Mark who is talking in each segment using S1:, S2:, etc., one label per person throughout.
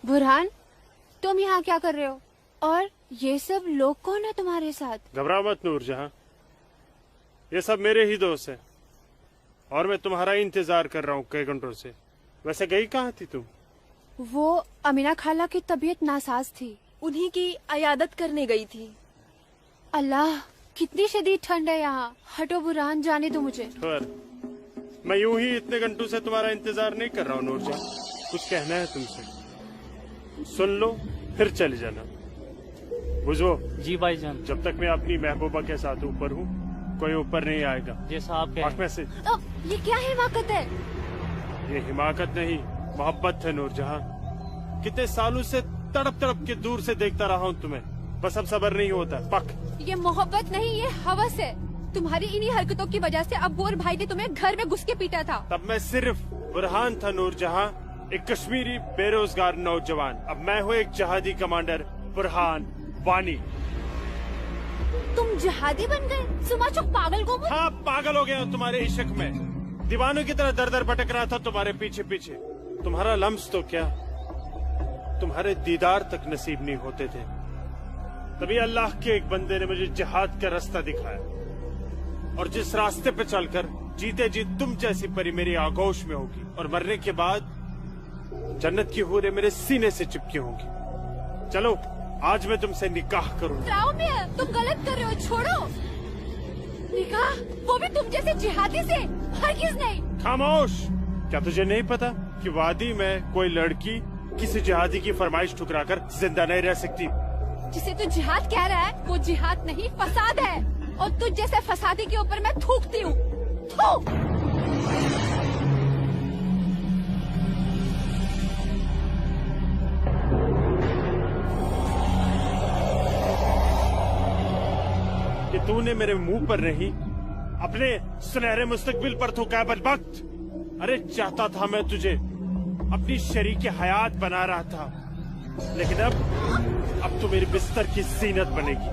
S1: बुरहान, तुम यहाँ क्या कर रहे हो? और ये सब लोग कौन है तुम्हारे साथ?
S2: घबराओ मत नूरजहां, ये सब मेरे ही दोस्त हैं और मैं तुम्हारा इंतजार कर रहा हूँ कई घंटों से। वैसे गई कहाँ थी तुम?
S1: वो अमीना खाला की तबीयत नासाज थी,
S3: उन्हीं की अयादत करने गई थी।
S1: अल्लाह, कितनी शदीद ठंड है यहाँ। हटो बुरहान, जाने दो मुझे।
S2: मैं यूं ही इतने घंटों से तुम्हारा इंतजार नहीं कर रहा हूँ नूरजहां, कुछ कहना है तुमसे, सुन लो फिर चले जाना। बुझो
S4: जी भाईजान।
S2: जब तक मैं अपनी महबूबा के साथ ऊपर हूँ कोई ऊपर नहीं आएगा।
S4: जैसा आप कहें।
S2: में से
S1: ये क्या हिमाकत है?
S2: ये हिमाकत नहीं, मोहब्बत है नूरजहां। कितने सालों से तड़प तड़प के दूर से देखता रहा हूँ तुम्हें, बस अब सबर नहीं होता। पक
S1: ये मोहब्बत नहीं, ये हवस है। तुम्हारी इन्हीं हरकतों की वजह से अब्बू और भाई ने तुम्हें घर में घुस के पीटा था।
S2: तब मैं सिर्फ बुरहान था नूरजहां, एक कश्मीरी बेरोजगार नौजवान। अब मैं हूँ एक जहादी कमांडर, बुरहान वानी।
S1: तुम जहादी बन गए? सुमा चौक पागल को?
S2: हाँ, पागल हो गया हूँ तुम्हारे इश्क में, दीवानों की तरह दर दर भटक रहा था तुम्हारे पीछे पीछे। तुम्हारा लम्स तो क्या, तुम्हारे दीदार तक नसीब नहीं होते थे। तभी अल्लाह के एक बंदे ने मुझे जिहाद का रास्ता दिखाया, और जिस रास्ते पे चलकर जीते जी तुम जैसी परी मेरी आगोश में होगी, और मरने के बाद जन्नत की हूरें मेरे सीने से चिपकी होंगी। चलो आज मैं तुमसे निकाह करूंगा।
S1: तुम गलत कर रहे हो, छोड़ो। निकाह? वो भी तुम जैसे जिहादी से? हरगिज़ नहीं।
S2: खामोश, क्या तुझे नहीं पता कि वादी में कोई लड़की किसी जिहादी की फरमाइश ठुकराकर जिंदा नहीं रह सकती?
S1: जिसे तू जिहाद कह रहा है वो जिहाद नहीं, फसाद है। और तुझ जैसे फसादी के ऊपर मैं थूकती हूँ।
S2: कि तूने मेरे मुंह पर नहीं, अपने सुनहरे मुस्तकबिल पर थूका है बदबख्त। अरे चाहता था मैं तुझे अपनी शरीक हयात बना रहा था, लेकिन अब तू मेरी बिस्तर की जीनत बनेगी,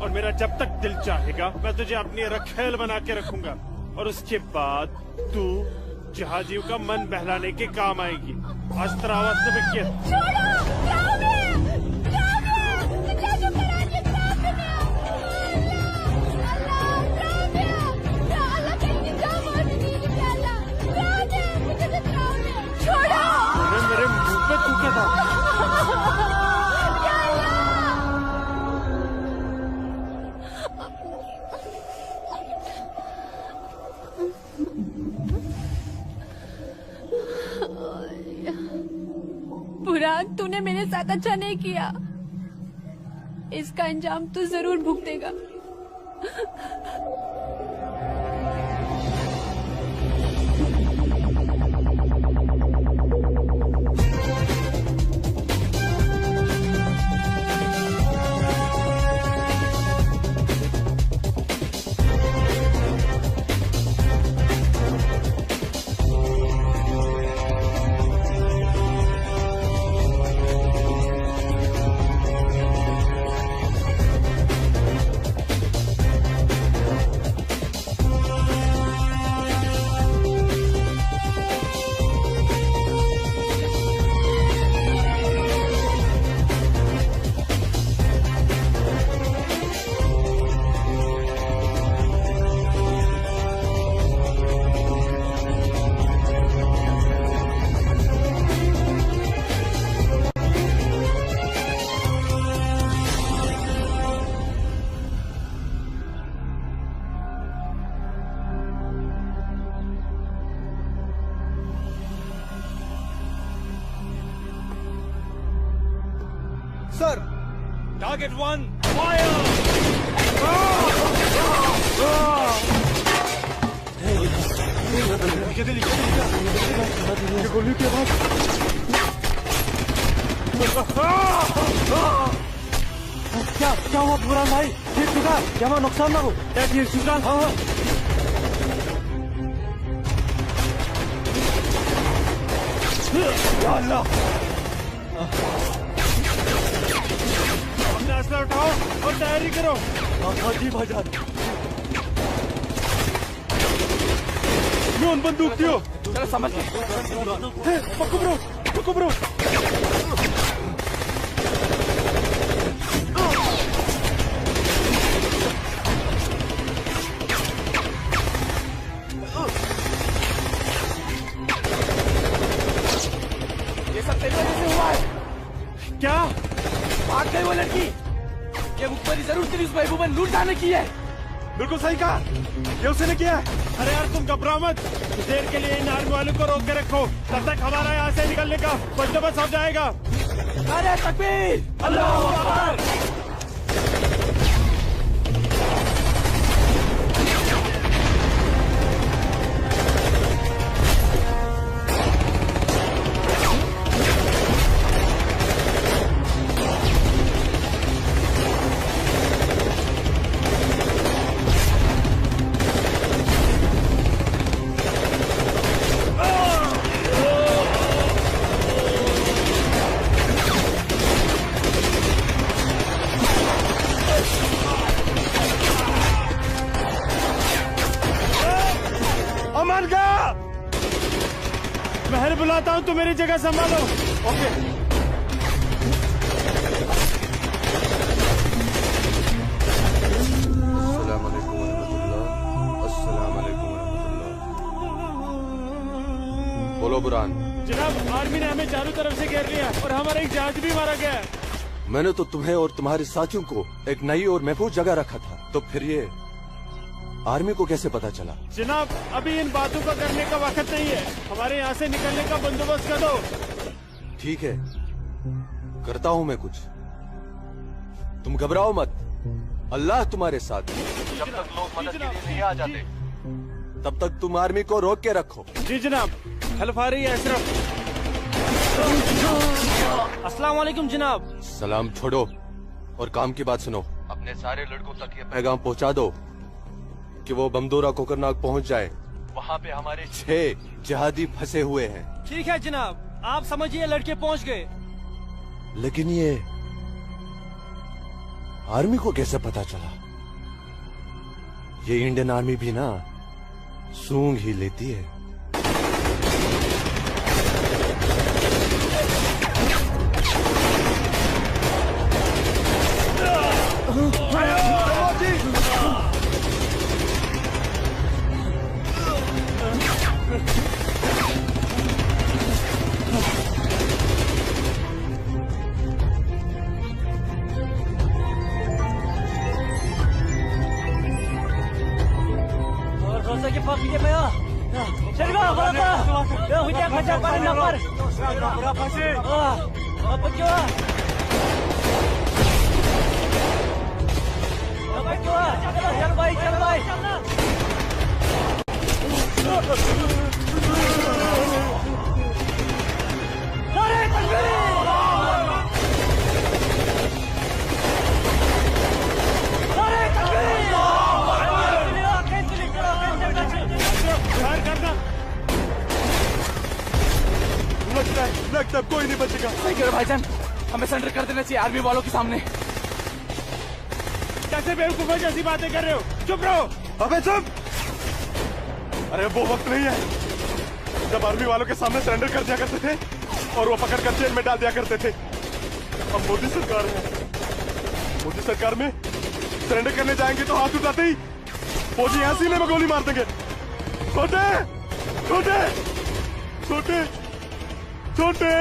S2: और मेरा जब तक दिल चाहेगा मैं तुझे अपनी रखेल बना के रखूंगा, और उसके बाद तू जहादियों का मन बहलाने के काम आएगी। आज तेरा आवाज में किया। मेरे मुंह पे थूका था।
S1: बुरहान, तूने मेरे साथ अच्छा नहीं किया, इसका अंजाम तू जरूर भुगतेगा।
S5: Sir! Target 1, fire!
S2: ये गोली की आवाज।
S5: क्या हुआ बुरहान भाई? ठीक चुका? क्या वहाँ नुकसान ना हो?
S2: क्या ठीक चुका?
S5: हाँ। या अल्लाह!
S2: अपना असला उठाओ और तैयारी करो।
S5: हाँ जी भाईजान।
S2: यूं बंदूक दियो।
S5: चलो समझ गए।
S2: पक्को ब्रो।
S5: दूर जाने की है। बिल्कुल सही कहा, ये उसने किया है।
S2: अरे यार तुम घबराओ मत, देर के लिए इन आर्मी वालों को रोक के रखो, तब तक हमारा यहाँ से निकलने का बंदोबस्त हो जाएगा।
S5: अरे तकबीर, अल्लाहू अकबर।
S2: मैं बुलाता हूँ, तू मेरी जगह संभालो।
S5: ओके।
S4: अस्सलाम वालेकुम वरहमतुल्लाह। अस्सलाम वालेकुम वरहमतुल्लाह। बोलो बुरहान।
S2: जनाब, आर्मी ने हमें चारों तरफ से घेर लिया और हमारा एक जहाज भी मारा गया है।
S4: मैंने तो तुम्हें और तुम्हारे साथियों को एक नई और महफूज जगह रखा था, तो फिर ये आर्मी को कैसे पता चला?
S2: जनाब, अभी इन बातों का करने का वक्त नहीं है, हमारे यहाँ से निकलने का बंदोबस्त कर दो।
S4: ठीक है, करता हूँ मैं कुछ। तुम घबराओ मत, अल्लाह तुम्हारे साथ है। जब तक लोग मदद के लिए नहीं आ जाते, तब तक तुम आर्मी को रोक के रखो।
S2: जी जनाब। हेल्प आ रही है अशरफ।
S5: अस्सलाम वालेकुम जनाब।
S4: सलाम छोड़ो और काम की बात सुनो। अपने सारे लड़कों तक ये पैगाम पहुंचा दो कि वो बमदोरा कोकरनाग पहुंच जाए। वहाँ पे हमारे 6 जिहादी फंसे हुए हैं।
S5: ठीक है जनाब, आप समझिए लड़के पहुंच गए।
S4: लेकिन ये आर्मी को कैसे पता चला? ये इंडियन आर्मी भी ना सूंघ ही लेती है।
S5: लगता है कोई नहीं बचेगा। सही कह रहे भाईजान, हमें सरेंडर कर देना चाहिए आर्मी वालों के सामने।
S2: कैसे बेवकूफों जैसी बातें कर रहे हो? चुप रहो।
S5: अबे चुप! अरे वो वक्त नहीं है जब आर्मी वालों के सामने सरेंडर कर दिया करते थे और वो पकड़ कर जेल में डाल दिया करते थे। अब मोदी सरकार है, मोदी सरकार में सरेंडर करने जाएंगे तो हाथ उठाते ही फौजी यहाँ सीने में गोली मार देंगे। छोटे छोटे छोटे छोटे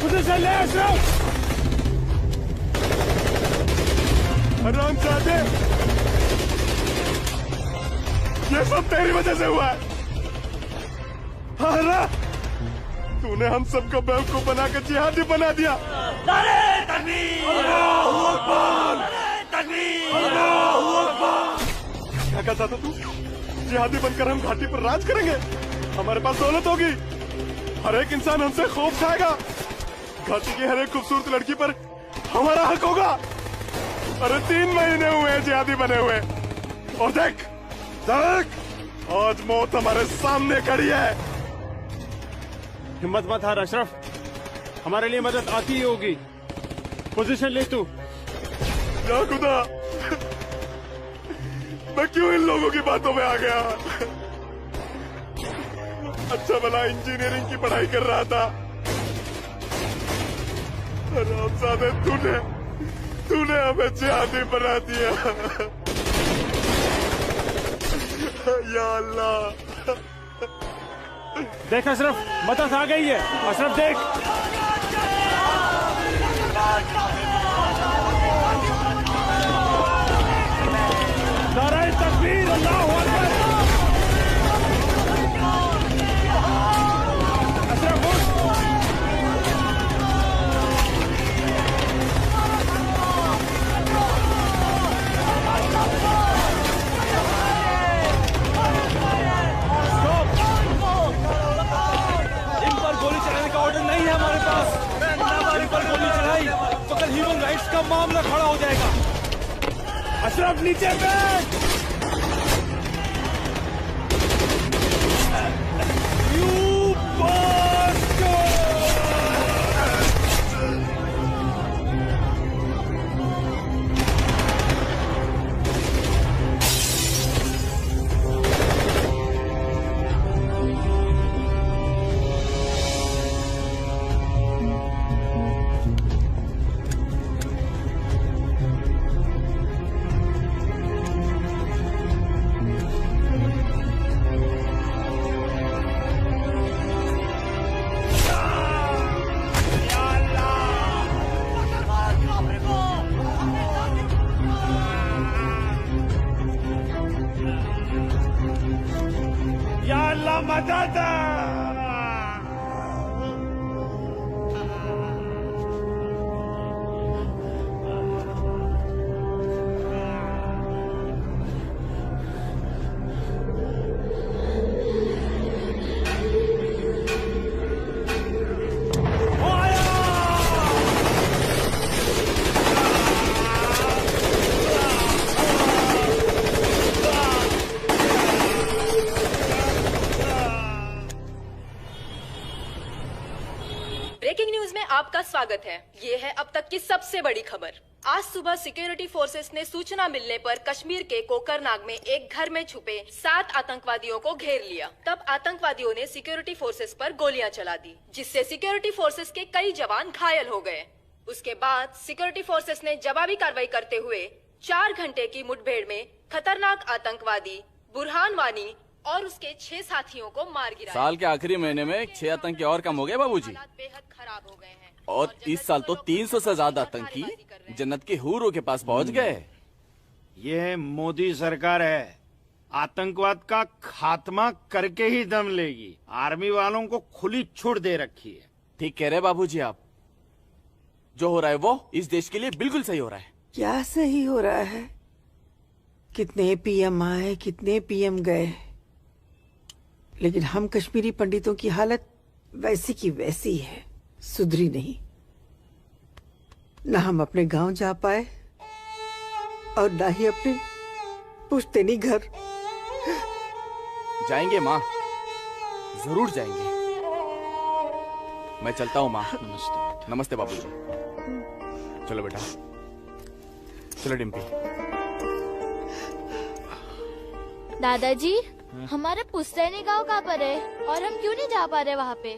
S2: मुझे चल अशरफ।
S5: आराम चाहते, ये सब तेरी वजह से हुआ है। हाँ, तूने हम सबको बेवकूफ बनाकर जिहादी बना दिया। नारे तकबीर! अल्लाहू अकबर! नारे तकबीर! अल्लाहू अकबर! क्या कहता था तू? जिहादी बनकर हम घाटी पर राज करेंगे, हमारे पास दौलत होगी, हर एक इंसान हमसे खौफ खाएगा, घाटी की हर एक खूबसूरत लड़की पर हमारा हक होगा। अरे 3 महीने हुए हैं जिहादी बने हुए, और देख देख आज मौत हमारे सामने खड़ी है।
S2: हिम्मत मत हार अशरफ, हमारे लिए मदद आती ही होगी। पोजीशन ले तू।
S5: या खुदा, मैं क्यों इन लोगों की बातों में आ गया? अच्छा भला इंजीनियरिंग की पढ़ाई कर रहा था। हरामजादे, तूने हमें जिहादी बना दिया। या अल्लाह।
S2: देख अशरफ, मदद आ गई है। अशरफ देख।
S5: सब नीचे बैठ। You bastard! या अल्लाह मदद।
S3: ब्रेकिंग न्यूज में आपका स्वागत है। ये है अब तक की सबसे बड़ी खबर। आज सुबह सिक्योरिटी फोर्सेस ने सूचना मिलने पर कश्मीर के कोकरनाग में एक घर में छुपे 7 आतंकवादियों को घेर लिया। तब आतंकवादियों ने सिक्योरिटी फोर्सेस पर गोलियां चला दी, जिससे सिक्योरिटी फोर्सेस के कई जवान घायल हो गए। उसके बाद सिक्योरिटी फोर्सेस ने जवाबी कार्रवाई करते हुए 4 घंटे की मुठभेड़ में खतरनाक आतंकवादी बुरहान वानी और उसके 6 साथियों को मार गिराया।
S6: साल के आखिरी महीने में 6 आतंकी और कम हो गए बाबूजी।
S3: हालात बेहद खराब हो गए हैं
S6: और इस साल तो 300 से ज्यादा आतंकी जन्नत की हूरों के पास पहुंच गए।
S5: ये मोदी सरकार है, आतंकवाद का खात्मा करके ही दम लेगी। आर्मी वालों को खुली छूट दे रखी है।
S6: ठीक कह रहे बाबूजी आप। जो हो रहा है वो इस देश के लिए बिल्कुल सही हो रहा है।
S7: क्या सही हो रहा है? कितने पीएम आए, कितने पीएम गए, लेकिन हम कश्मीरी पंडितों की हालत वैसी की वैसी है, सुधरी नहीं। न हम अपने गांव जा पाए और न ही अपने पुश्तैनी घर।
S6: जाएंगे माँ, जरूर जाएंगे। मैं चलता हूँ माँ।
S5: नमस्ते।
S6: नमस्ते बाबूजी। चलो बेटा, चलो डिम्पी।
S1: दादाजी, हमारा पुश्तैनी गांव कहाँ पर है और हम क्यों नहीं जा पा रहे वहाँ पे?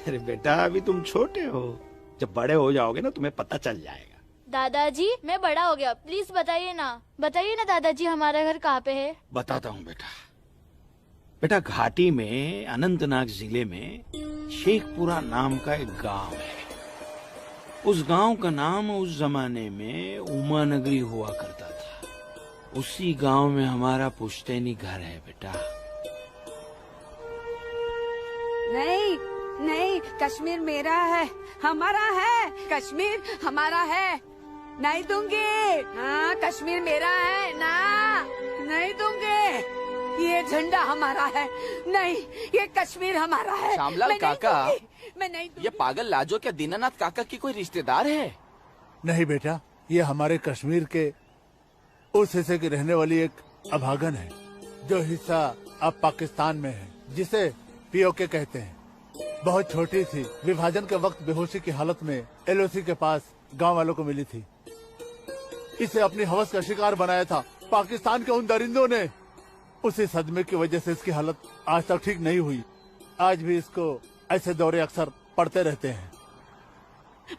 S5: अरे बेटा, अभी तुम छोटे हो, जब बड़े हो जाओगे ना तुम्हें पता चल जाएगा।
S1: दादाजी, मैं बड़ा हो गया, प्लीज बताइए ना दादाजी, हमारा घर कहाँ पे है?
S5: बताता हूँ बेटा। बेटा, घाटी में अनंतनाग जिले में शेखपुरा नाम का एक गांव है। उस गांव का नाम उस जमाने में उमा नगरी हुआ करता था। उसी गांव में हमारा पुश्तैनी घर है बेटा।
S7: नहीं नहीं, कश्मीर मेरा है, हमारा है। कश्मीर हमारा है, नहीं दूंगी। हाँ, कश्मीर मेरा है ना, नहीं दूंगी। ये झंडा हमारा है, नहीं, ये कश्मीर हमारा है।
S6: श्यामलाल
S7: मैं नहीं
S6: काका,
S7: दूंगी, मैं नहीं दूंगी।
S6: ये पागल लाजो क्या दीनानाथ काका की कोई रिश्तेदार है?
S8: नहीं बेटा, ये हमारे कश्मीर के उस हिस्से की रहने वाली एक अभागन है, जो हिस्सा अब पाकिस्तान में है, जिसे पीओके कहते हैं। बहुत छोटी थी, विभाजन के वक्त बेहोशी की हालत में एलओसी के पास गांव वालों को मिली थी। इसे अपनी हवस का शिकार बनाया था पाकिस्तान के उन दरिंदों ने। उसी सदमे की वजह से इसकी हालत आज तक ठीक नहीं हुई। आज भी इसको ऐसे दौरे अक्सर पड़ते रहते हैं।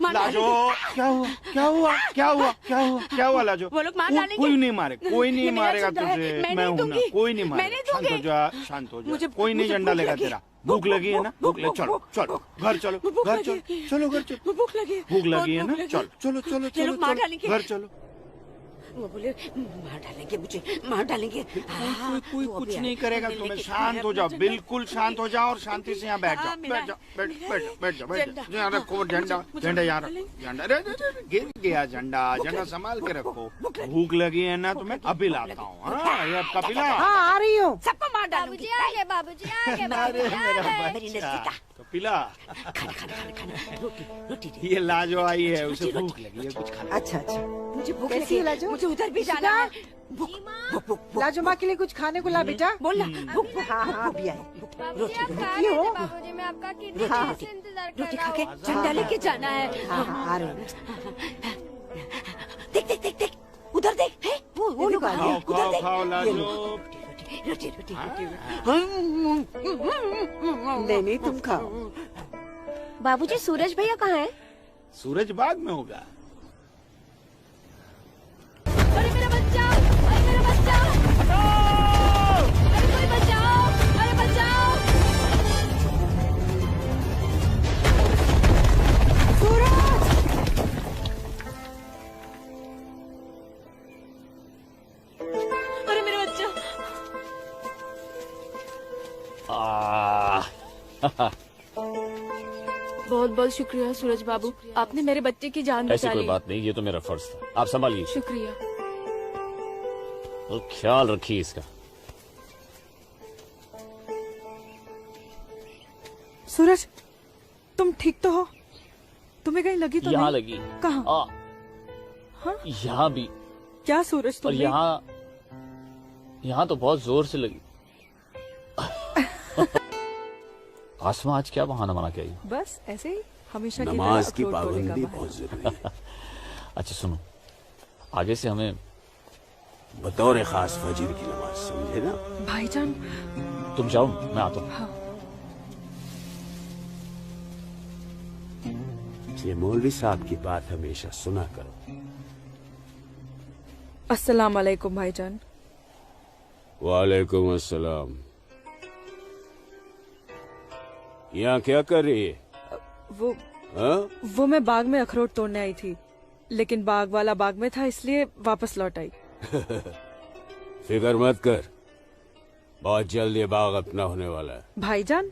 S5: लाजो, क्या हुआ क्या हुआ क्या हुआ क्या हुआ क्या हुआ लाजो?
S7: वो लोग मार डालेंगे।
S5: कोई नहीं मारे, कोई नहीं
S7: ये मेरा
S5: मारेगा
S7: झंडा है,
S5: तुझे।
S7: मैं
S5: मैं
S7: नहीं
S5: हूं ना,
S7: दूंगी।
S5: कोई नहीं
S7: मैं
S5: मारेगा।
S7: नहीं
S5: शांत हो
S7: दूंगी।
S5: जा, शांत हो जा।
S7: मुझे-
S5: कोई नहीं
S7: मुझे
S5: झंडा
S7: भूख
S5: लेगा
S7: लगी।
S5: तेरा। भूख लगी है ना, भूख लगी, चलो चलो घर चलो, घर चलो, चलो घर चलो।
S7: भूख लगी,
S5: भूख लगी है
S7: बहुत
S5: ना,
S7: भूख
S5: चलो
S7: लगी।
S5: चलो चलो
S7: ये
S5: चलो
S7: लोग मार
S5: चलो,
S7: डालेंगे।
S5: घर चलो।
S7: वो बोले मार डालेंगे मुझे, मार डालेंगे। हाँ,
S5: कोई
S7: वो
S5: कुछ
S7: अभी
S5: नहीं
S7: आए,
S5: करेगा
S7: मिलने
S5: तुम्हें।
S7: के-
S5: शांत हो जाओ,
S7: झंडा-
S5: बिल्कुल शांत हो जाओ और शांति से यहाँ बैठ जाओ।
S7: हाँ, मेरा-
S5: बैठ जाओ, बैठ बैठ जाओ, बैठ जाओ, बैठ
S7: झंडा।
S5: जाओ। यहाँ रखो झंडा,
S7: मुझे
S5: झंडा यहाँ
S7: भूख
S5: रखो।
S7: लगी।
S5: झंडा, अरे, अरे, अरे, गिर गया झंडा। झंडा संभाल के रखो। भूख लगी है ना तुम्हें, अभी लाता हूँ। हाँ, ये आपका पिला।
S7: हाँ, आ रही हूँ। सबको मार डालूंगी।
S1: बाबूजी आ गए,
S5: अरे मेरा
S7: मेरी
S5: बच्चा,
S7: नज़दीका।
S5: तो पिला।
S7: खाना खाना खाना खाना, रोटी रोटी दे।
S5: ये लाजो आई है, उसे भूख लगी है, कुछ खाना।
S7: अच्छा अच्छा। मुझे भूख
S1: कैसी
S7: लगी
S1: है
S7: है,
S1: लाजो?
S7: मुझे उधर भी जाना है। भूख भूख भूख लाजो माँ के लिए कुछ खाने को ला बेटा। बोल ना भूख भूख। हाँ हाँ अभी आए। रोटी रोटी हो।
S1: बाबूजी मैं आपका कितने
S7: हाँ,
S1: देर से इंतजार कर
S7: रोटी
S1: रहा
S7: खा के
S1: हूँ।
S7: झंडा लेके जाना है। हाँ हाँ आ रहे हैं। देख देख देख देख उधर देख है वो लोग आ रहे हैं। उधर देख ये लो। रोटी रोटी रोटी नहीं नहीं तुम खाओ।
S1: बाबूजी सूरज भैया कहाँ है?
S5: सूरज बाग में होगा।
S1: अरे मेरा बच्चा, अरे मेरा बच्चा, अरे कोई बचाओ, अरे बचाओ।
S3: अरे मेरा बच्चा। बहुत बहुत शुक्रिया सूरज बाबू, आपने मेरे बच्चे की जान
S9: ऐसी
S3: बचा
S9: कोई
S3: ली।
S9: बात नहीं, ये तो मेरा फर्ज था। आप संभालिए
S3: शुक्रिया।
S9: और ख्याल रखिए इसका।
S10: सूरज तुम ठीक तो हो? तुम्हें कहीं लगी तो
S9: यहाँ
S10: नहीं?
S9: लगी।
S10: कहाँ? हाँ?
S9: यहाँ भी।
S10: क्या सूरज
S9: और
S10: तुमने?
S9: यहाँ तो बहुत जोर से लगी। आसमां आज क्या बहाना बना के आई?
S10: बस ऐसे ही हमेशा की
S5: नमाज
S10: तरह
S5: की
S10: अखरोट तोड़ने का
S5: पाबंदी
S10: बहाना।
S5: बहुत जरूरी है।
S9: अच्छा सुनो, आगे से हमें
S5: बतौर खास फजर की नमाज, समझे ना?
S10: भाईजान
S9: तुम जाओ, मैं आता हूँ।
S10: हाँ।
S5: ये मौलवी साहब की बात हमेशा सुना करो।
S10: अस्सलाम वालेकुम भाईजान।
S5: वालेकुम अस्सलाम। यहाँ क्या कर रही है?
S10: वो
S5: हाँ?
S10: वो मैं बाग में अखरोट तोड़ने आई थी, लेकिन बाग वाला बाग में था इसलिए वापस लौट आई।
S5: फिक्र मत कर, बहुत जल्द ये बाग अपना होने वाला है।
S10: भाईजान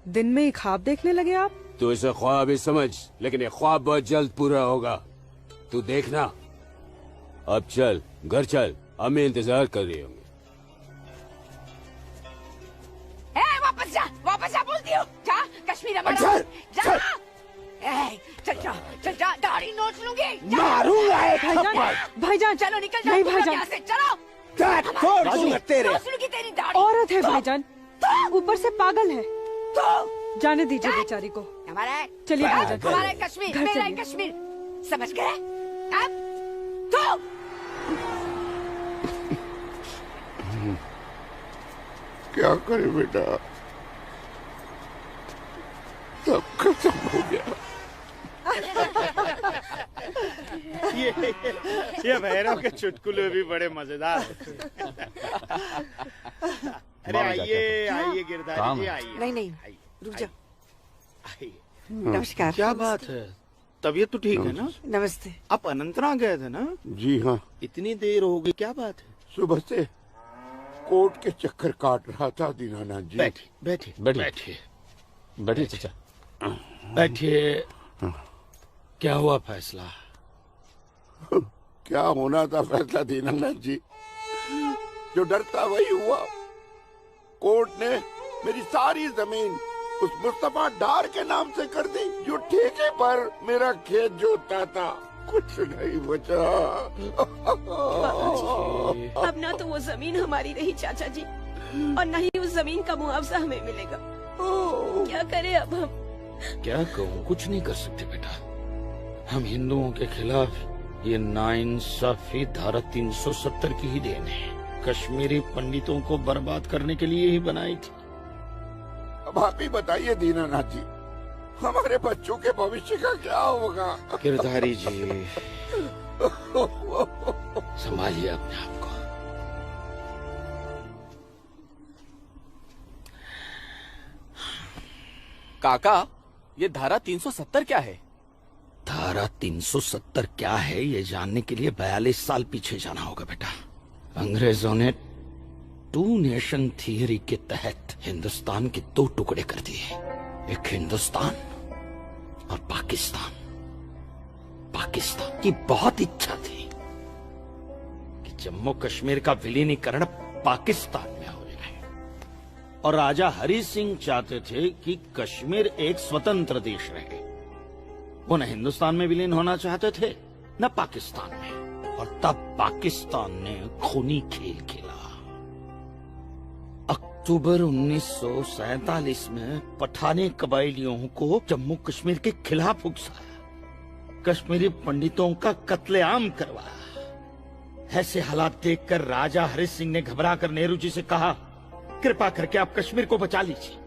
S10: दिन में ही ख्वाब देखने लगे आप?
S5: तू इसे ख्वाब ही समझ, लेकिन ये ख्वाब बहुत जल्द पूरा होगा। तू देखना। अब चल घर चल, हमें इंतजार कर रही होंगे।
S7: वापस जा बोलती हूँ। जा कश्मीर जा चल जा दाढ़ी नोच लूंगी।
S5: मारूंगा एक
S10: भाईजान भाईजान
S7: चलो निकल जाओ
S10: नहीं
S7: तुम लोग
S10: भाईजान,
S7: यहाँ से, चलो।
S5: थप्पड़ दूंगा तेरे।
S7: नोच लूंगी तेरी दाढ़ी।
S10: औरत है भाईजान, ऊपर से पागल है। जाने दीजिए बेचारी को।
S7: हमारा
S10: चलिए भाईजान,
S7: हमारा है कश्मीर,
S10: घर
S7: मेरा है
S10: चलिए।
S7: कश्मीर, समझ गए? अब तो
S5: क्या करे बेटा, सब खत्म हो गया।
S2: ये भैरव के चुटकुले भी बड़े मजेदार हैं। अरे
S9: मामा क्या
S2: आइए
S9: कहते
S2: आइए गिरधारी
S9: काम
S2: जी,
S9: है।
S2: आइए।
S7: नहीं नहीं
S2: आइए,
S7: रुक जा।
S2: आइए।
S7: नमस्कार।
S2: क्या बात है, तबीयत तो ठीक है ना?
S7: नमस्ते।
S2: आप अनंतनाग गए थे ना?
S5: जी हाँ,
S2: इतनी देर हो गई, क्या बात है?
S5: सुबह से कोर्ट के चक्कर काट रहा था दीनानाथ जी।
S2: बैठिए बैठिए
S9: बैठिए। बैठिए चाचा।
S2: बैठिए। क्या हुआ फैसला?
S5: क्या होना था फैसला दीनानाथ जी, जो डर था वही हुआ। कोर्ट ने मेरी सारी जमीन उस मुस्तफा डार के नाम से कर दी, जो ठेके पर मेरा खेत जोतता था। कुछ नहीं बचा।
S3: अब ना तो वो जमीन हमारी रही चाचा जी, और न ही उस जमीन का मुआवजा हमें मिलेगा। क्या करें अब हम?
S11: क्या कहूँ, कुछ नहीं कर सकते बेटा। हम हिंदुओं के खिलाफ ये नाइंसाफी धारा 370 की ही देन है। कश्मीरी पंडितों को बर्बाद करने के लिए ही बनाई थी।
S5: अब आप ही बताइए दीनानाथ जी, हमारे बच्चों के भविष्य का क्या होगा?
S11: गिरधारी जी, संभालिए अपने आप को।
S6: काका ये धारा 370 क्या है?
S11: धारा 370 क्या है, ये जानने के लिए 42 साल पीछे जाना होगा बेटा। अंग्रेजों ने टू नेशन थियरी के तहत हिंदुस्तान के दो टुकड़े कर दिए, एक हिंदुस्तान और पाकिस्तान। पाकिस्तान की बहुत इच्छा थी कि जम्मू कश्मीर का विलीनीकरण पाकिस्तान में हो जाए, और राजा हरि सिंह चाहते थे कि कश्मीर एक स्वतंत्र देश रहे। वो न हिंदुस्तान में विलीन होना चाहते थे न पाकिस्तान में। और तब पाकिस्तान ने खूनी खेल खेला। अक्टूबर 1947 में पठानी कबायलियों को जम्मू कश्मीर के खिलाफ उकसाया, कश्मीरी पंडितों का कत्लेआम करवाया। ऐसे हालात देखकर राजा हरि सिंह ने घबराकर नेहरू जी से कहा, कृपा करके आप कश्मीर को बचा लीजिए।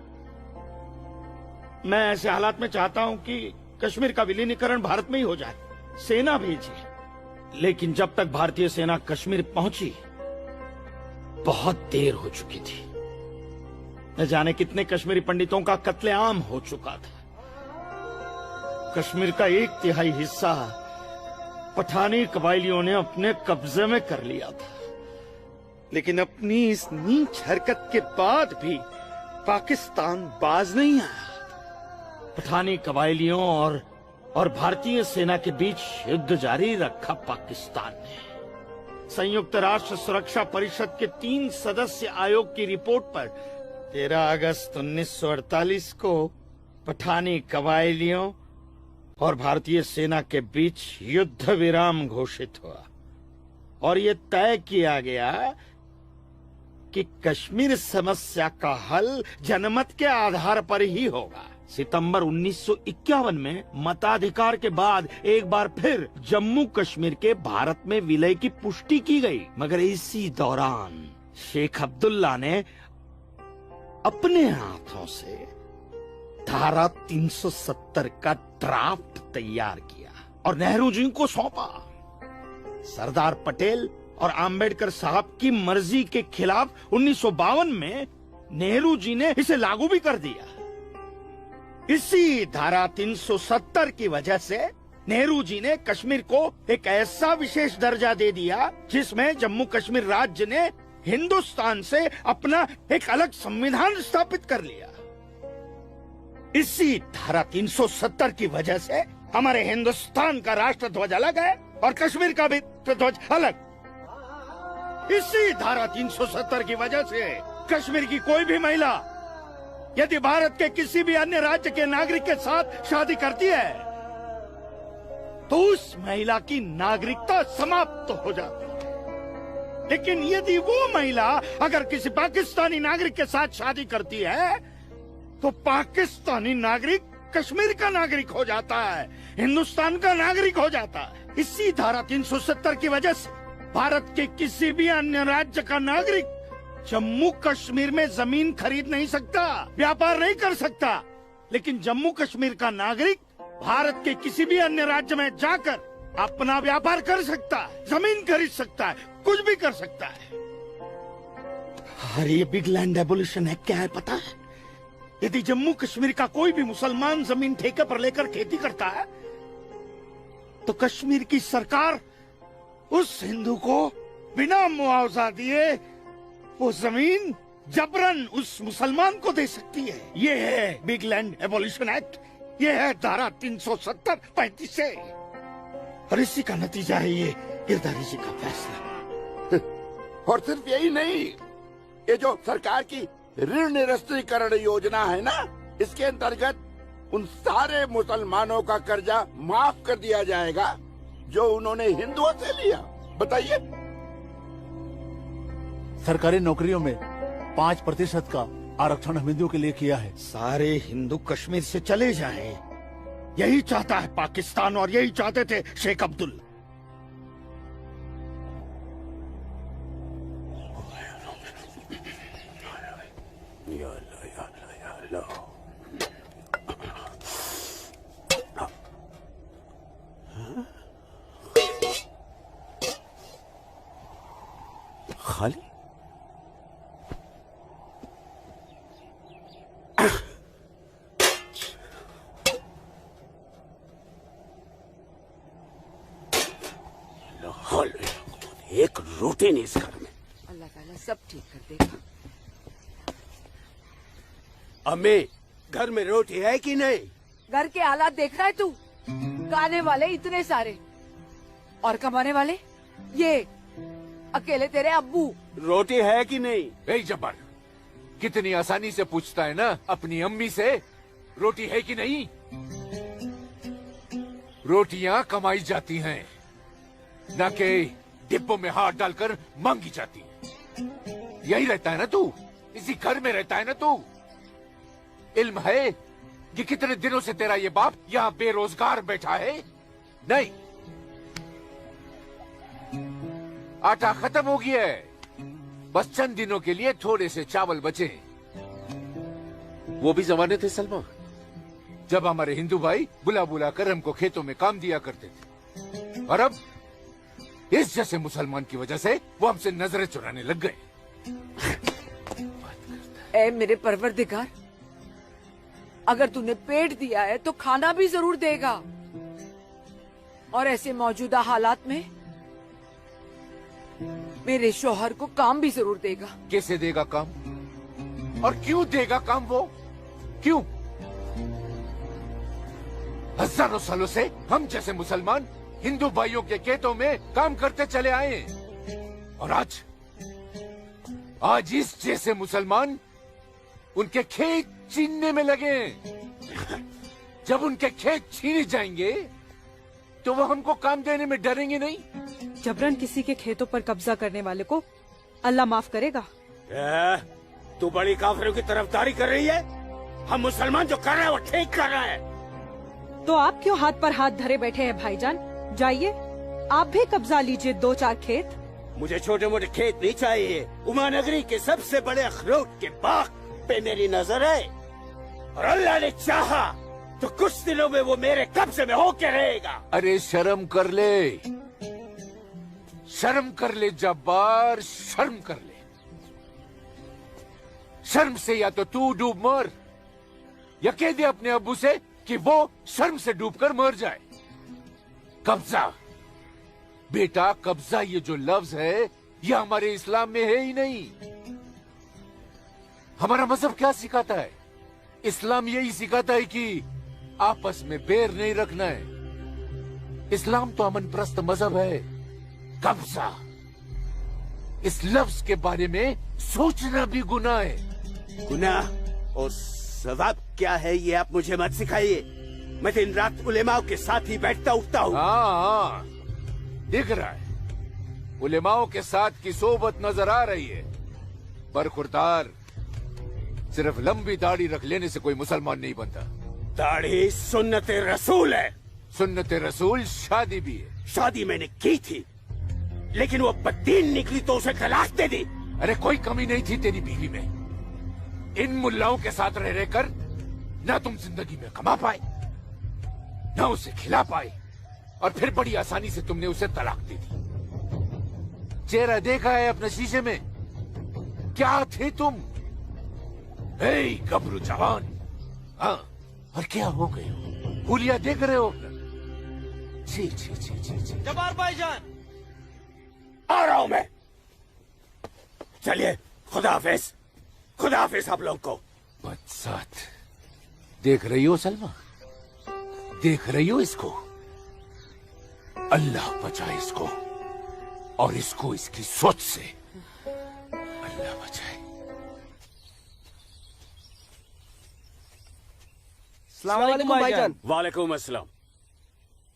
S11: मैं ऐसे हालात में चाहता हूं कि कश्मीर का विलीनीकरण भारत में ही हो जाए, सेना भेजिए। लेकिन जब तक भारतीय सेना कश्मीर पहुंची बहुत देर हो चुकी थी। न जाने कितने कश्मीरी पंडितों का कत्लेआम हो चुका था। कश्मीर का 1/3 हिस्सा पठानी कबायलियों ने अपने कब्जे में कर लिया था। लेकिन अपनी इस नीच हरकत के बाद भी पाकिस्तान बाज नहीं आया। पठानी कबायलियों और भारतीय सेना के बीच युद्ध जारी रखा पाकिस्तान ने। संयुक्त राष्ट्र सुरक्षा परिषद के 3 सदस्य आयोग की रिपोर्ट पर 13 अगस्त 1948 को पठानी कबायलियों और भारतीय सेना के बीच युद्ध विराम घोषित हुआ और ये तय किया गया कि कश्मीर समस्या का हल जनमत के आधार पर ही होगा। सितंबर 1951 में मताधिकार के बाद एक बार फिर जम्मू कश्मीर के भारत में विलय की पुष्टि की गई, मगर इसी दौरान शेख अब्दुल्ला ने अपने हाथों से धारा 370 का ड्राफ्ट तैयार किया और नेहरू जी को सौंपा। सरदार पटेल और आम्बेडकर साहब की मर्जी के खिलाफ 1952 में नेहरू जी ने इसे लागू भी कर दिया। इसी धारा 370 की वजह से नेहरू जी ने कश्मीर को एक ऐसा विशेष दर्जा दे दिया जिसमें जम्मू कश्मीर राज्य ने हिंदुस्तान से अपना एक अलग संविधान स्थापित कर लिया। इसी धारा 370 की वजह से हमारे हिंदुस्तान का राष्ट्र ध्वज अलग है और कश्मीर का भी ध्वज अलग। इसी धारा 370 की वजह से कश्मीर की कोई भी महिला यदि भारत के किसी भी अन्य राज्य के नागरिक के साथ शादी करती है तो उस महिला की नागरिकता समाप्त हो जाती है। लेकिन यदि वो महिला अगर किसी पाकिस्तानी नागरिक के साथ शादी करती है तो पाकिस्तानी नागरिक कश्मीर का नागरिक हो जाता है, हिंदुस्तान का नागरिक हो जाता है। इसी धारा 370 की वजह से भारत के किसी भी अन्य राज्य का नागरिक जम्मू कश्मीर में जमीन खरीद नहीं सकता, व्यापार नहीं कर सकता। लेकिन जम्मू कश्मीर का नागरिक भारत के किसी भी अन्य राज्य में जाकर अपना व्यापार कर सकता है, जमीन खरीद सकता है, कुछ भी कर सकता है। अरे ये बिग लैंड एबोल्यूशन है, क्या है पता है? यदि जम्मू कश्मीर का कोई भी मुसलमान जमीन ठेके पर लेकर खेती करता है तो कश्मीर की सरकार उस हिंदू को बिना मुआवजा दिए वो जमीन जबरन उस मुसलमान को दे सकती है। ये है बिग लैंड एबोल्यूशन एक्ट, ये है धारा 370-35 से। और इसी का नतीजा है ये गिरधारी जी का फैसला।
S12: और सिर्फ यही नहीं, ये जो सरकार की ऋण निरस्तीकरण योजना है ना, इसके अंतर्गत उन सारे मुसलमानों का कर्जा माफ कर दिया जाएगा जो उन्होंने हिंदुओं से लिया। बताइए।
S8: सरकारी नौकरियों में 5% का आरक्षण हम हिंदुओं के लिए किया है।
S11: सारे हिंदू कश्मीर से चले जाएं, यही चाहता है पाकिस्तान और यही चाहते थे शेख अब्दुल्ला।
S12: खाली एक रोटी नहीं इस घर में।
S7: अल्लाह ताला सब ठीक कर देगा।
S12: अम्मी, घर में रोटी है कि नहीं?
S7: घर के हालात देख रहा है तू? गाने वाले इतने सारे और कमाने वाले ये अकेले तेरे अब्बू।
S12: रोटी है कि नहीं?
S13: ए जब्बार, कितनी आसानी से पूछता है ना अपनी अम्मी से रोटी है कि नहीं। रोटियां कमाई जाती हैं, न कि डिब्बों में हाथ डालकर मांगी जाती है। यही रहता है ना तू, इसी घर में रहता है ना तू। इल्म है कि कितने दिनों से तेरा ये बाप यहाँ बेरोजगार बैठा है? नहीं, आटा खत्म हो गया है, बस चंद दिनों के लिए थोड़े से चावल बचे। वो भी जमाने थे सलमा, जब हमारे हिंदू भाई बुला बुला कर हमको खेतों में काम दिया करते थे, और अब इस जैसे मुसलमान की वजह से वो हमसे नजरें चुराने लग गए।
S7: ए मेरे परवरदिगार, अगर तूने पेट दिया है तो खाना भी जरूर देगा, और ऐसे मौजूदा हालात में मेरे शौहर को काम भी जरूर देगा।
S13: कैसे देगा काम, और क्यों देगा काम? वो क्यों? हजारों सालों से हम जैसे मुसलमान हिंदू भाइयों के खेतों में काम करते चले आए हैं, और आज इस जैसे मुसलमान उनके खेत छीनने में लगे हैं। जब उनके खेत छीने जाएंगे तो वो हमको काम देने में डरेंगे नहीं।
S10: जबरन किसी के खेतों पर कब्जा करने वाले को अल्लाह माफ करेगा।
S11: तू बड़ी काफिरों की तरफदारी कर रही है? हम मुसलमान जो कर रहे हैं वो ठीक कर रहे हैं।
S10: तो आप क्यों हाथ पर हाथ धरे बैठे हैं भाईजान? जाइए आप भी कब्जा लीजिए 2-4 खेत।
S11: मुझे छोटे मोटे खेत नहीं चाहिए, उमानगरी के सबसे बड़े अखरोट के बाग पे मेरी नजर है, और अल्लाह ने चाहा तो कुछ दिनों में वो मेरे कब्जे में होके रहेगा।
S13: अरे शर्म कर ले, शर्म कर ले जब्बार, शर्म कर ले। शर्म से या तो तू डूब मर, या कह दे अपने अब्बू से कि वो शर्म से डूबकर मर जाए। कब्जा बेटा, कब्जा ये जो लफ्ज है ये हमारे इस्लाम में है ही नहीं। हमारा मजहब क्या सिखाता है? इस्लाम यही सिखाता है कि आपस में बैर नहीं रखना है। इस्लाम तो अमन प्रस्त मजहब है। कब्जा, इस लफ्ज के बारे में सोचना भी गुनाह है।
S11: गुनाह और सवाब क्या है ये आप मुझे मत सिखाइए। मैं दिन रात उलेमाओं के साथ ही बैठता उठता हूँ।
S13: हाँ, दिख रहा है उलेमाओं के साथ की सोबत नजर आ रही है, पर खुरदार, सिर्फ लंबी दाढ़ी रख लेने से कोई मुसलमान नहीं बनता।
S11: दाढ़ी सुन्नत रसूल है।
S13: सुन्नत रसूल शादी भी है।
S11: शादी मैंने की थी, लेकिन वो बददीन निकली तो उसे तलाक दे दी।
S13: अरे कोई कमी नहीं थी तेरी बीवी में। इन मुल्लाओं के साथ रह रहकर ना तुम जिंदगी में कमा पाए, ना उसे खिला पाए, और फिर बड़ी आसानी से तुमने उसे तलाक दे दी। चेहरा देखा है अपने शीशे में? क्या थे तुम? गबरू जवान। हाँ, और क्या हो गए हो? हुलिया देख रहे हो? छी छी छी छी छी।
S11: जब्बार भाईजान, आ रहा हूं मैं। चलिए, खुदा हाफिज, खुदा हाफिज आप लोग को।
S13: बदसात, देख रही हो सलमा? देख रही हो इसको? अल्लाह बचाए इसको, और इसको इसकी सोच से। अल्लाह बचाए।
S14: अस्सलाम वालेकुम भाईजान।
S11: वालेकुम अस्सलाम।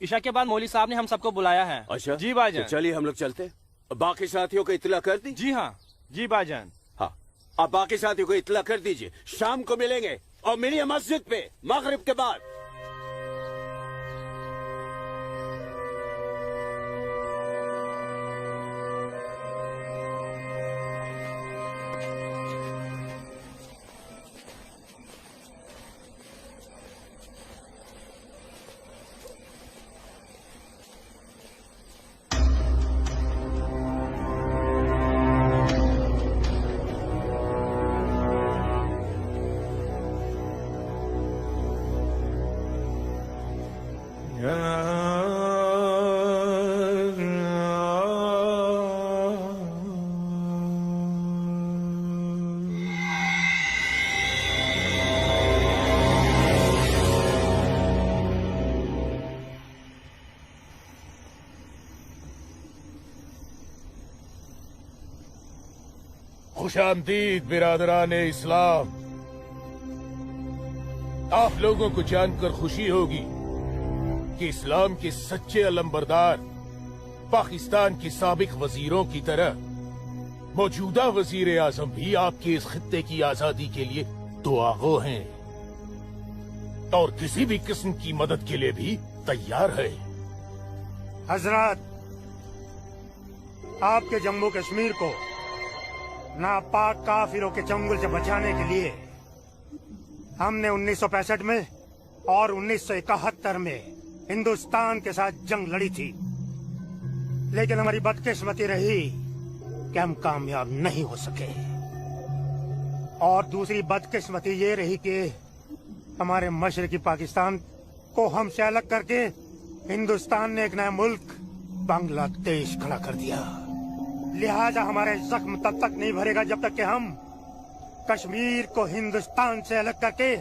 S14: ईशा के बाद मौली साहब ने हम सबको बुलाया है।
S11: अच्छा
S14: जी भाईजान।
S11: तो चलिए हम लोग चलते। बाकी साथियों को इत्तला कर दी?
S14: जी हाँ, जी भाईजान।
S11: हाँ, आप बाकी साथियों को इत्तला कर दीजिए। शाम को मिलेंगे और मिलिए मस्जिद पे मगरिब के बाद।
S15: खुशामदीद बिरादरान इस्लाम। आप लोगों को जानकर खुशी होगी कि इस्लाम के सच्चे अलंबरदार पाकिस्तान के साबिक वजीरों की तरह मौजूदा वजीर आजम भी आपके इस खित्ते की आजादी के लिए दुआगो हैं और किसी भी किस्म की मदद के लिए भी तैयार है।
S16: हजरत, आपके जम्मू कश्मीर को नापाक काफिरों के चंगुल से बचाने के लिए हमने 1965 में और 1971 में हिंदुस्तान के साथ जंग लड़ी थी, लेकिन हमारी बदकिस्मती रही कि हम कामयाब नहीं हो सके। और दूसरी बदकिस्मती ये रही कि हमारे मशरकी पाकिस्तान को हमसे अलग करके हिंदुस्तान ने एक नया मुल्क बांग्लादेश खड़ा कर दिया। लिहाजा हमारे जख्म तब तक नहीं भरेगा जब तक कि हम कश्मीर को हिंदुस्तान से अलग करके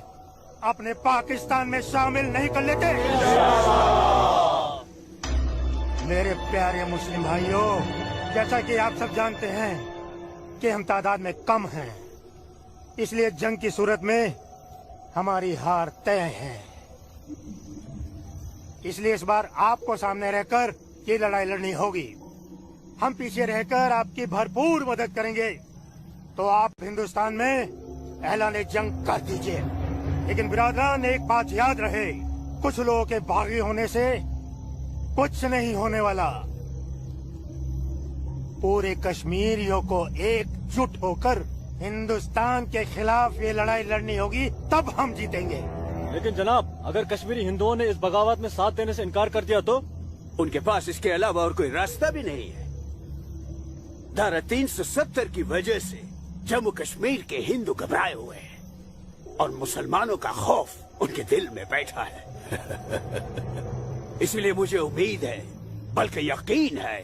S16: अपने पाकिस्तान में शामिल नहीं कर लेते। मेरे प्यारे मुस्लिम भाइयों, जैसा कि आप सब जानते हैं कि हम तादाद में कम हैं, इसलिए जंग की सूरत में हमारी हार तय है। इसलिए इस बार आपको सामने रहकर ये लड़ाई लड़नी होगी। हम पीछे रहकर आपकी भरपूर मदद करेंगे, तो आप हिंदुस्तान में ऐलान जंग कर दीजिए। लेकिन बिरादरान, एक बात याद रहे, कुछ लोगों के बागी होने से कुछ नहीं होने वाला। पूरे कश्मीरियों को एकजुट होकर हिंदुस्तान के खिलाफ ये लड़ाई लड़नी होगी, तब हम जीतेंगे।
S17: लेकिन जनाब, अगर कश्मीरी हिंदुओं ने इस बगावत में साथ देने से इनकार कर दिया तो?
S18: उनके पास इसके अलावा और कोई रास्ता भी नहीं है। धारा 370 की वजह से जम्मू कश्मीर के हिंदू घबराए हुए हैं और मुसलमानों का खौफ उनके दिल में बैठा है। इसलिए मुझे उम्मीद है, बल्कि यकीन है,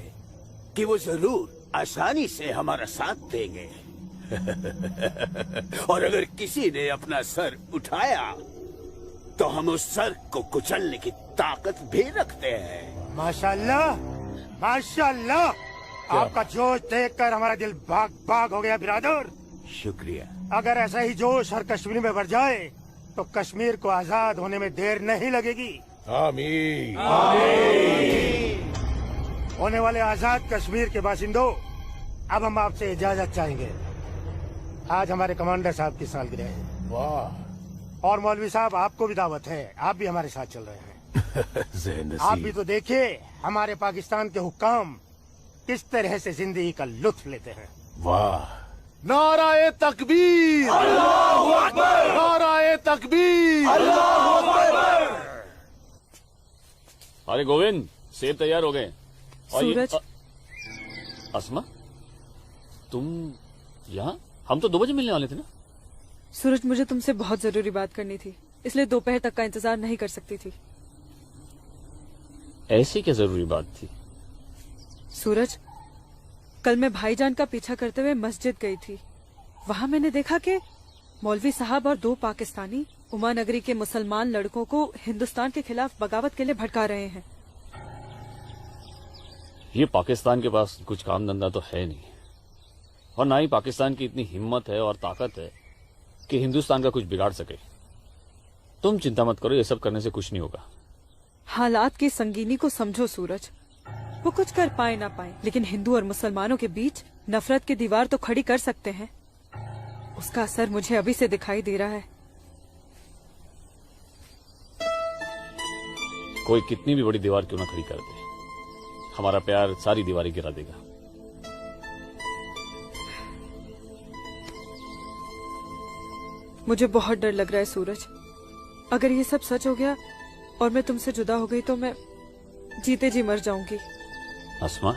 S18: कि वो जरूर आसानी से हमारा साथ देंगे। और अगर किसी ने अपना सर उठाया तो हम उस सर को कुचलने की ताकत भी रखते हैं।
S16: माशाल्लाह, माशाल्लाह, आपका जोश देखकर हमारा दिल बाग बाग हो गया बिरादर।
S18: शुक्रिया।
S16: अगर ऐसा ही जोश हर कश्मीर में बढ़ जाए तो कश्मीर को आजाद होने में देर नहीं लगेगी।
S15: आमीन।
S16: होने वाले आजाद कश्मीर के बाशिंदों, अब हम आपसे इजाजत चाहेंगे। आज हमारे कमांडर साहब की सालगिरह है।
S15: वाह।
S16: और मौलवी साहब, आपको भी दावत है, आप भी हमारे साथ चल रहे हैं। आप भी तो देखिए हमारे पाकिस्तान के हुक्काम किस तरह से जिंदगी का लुत्फ लेते हैं।
S15: वाह।
S8: नाराए तकबीर,
S15: अल्लाहू अकबर,
S8: नाराए तकबीर,
S15: अल्लाहू अकबर।
S9: अरे गोविंद, सेब तैयार हो गए।
S10: सूरज।
S9: अस्मा, तुम यहाँ? हम तो 2 बजे मिलने वाले थे ना।
S10: सूरज, मुझे तुमसे बहुत जरूरी बात करनी थी, इसलिए दोपहर तक का इंतजार नहीं कर सकती थी।
S9: ऐसी क्या जरूरी बात थी?
S10: सूरज, कल मैं भाईजान का पीछा करते हुए मस्जिद गई थी। वहाँ मैंने देखा कि मौलवी साहब और 2 पाकिस्तानी उमा नगरी के मुसलमान लड़कों को हिंदुस्तान के खिलाफ बगावत के लिए भड़का रहे हैं।
S9: ये पाकिस्तान के पास कुछ काम धंधा तो है नहीं, और ना ही पाकिस्तान की इतनी हिम्मत है और ताकत है कि हिंदुस्तान का कुछ बिगाड़ सके। तुम चिंता मत करो, ये सब करने से कुछ नहीं होगा।
S10: हालात की संगीनी को समझो सूरज। वो कुछ कर पाए ना पाए, लेकिन हिंदू और मुसलमानों के बीच नफरत की दीवार तो खड़ी कर सकते हैं। उसका असर मुझे अभी से दिखाई दे रहा है।
S9: कोई कितनी भी बड़ी दीवार क्यों ना खड़ी कर दे, हमारा प्यार सारी दीवारें गिरा देगा।
S10: मुझे बहुत डर लग रहा है सूरज। अगर ये सब सच हो गया और मैं तुमसे जुदा हो गई तो मैं जीते जी मर जाऊंगी।
S9: अस्मा,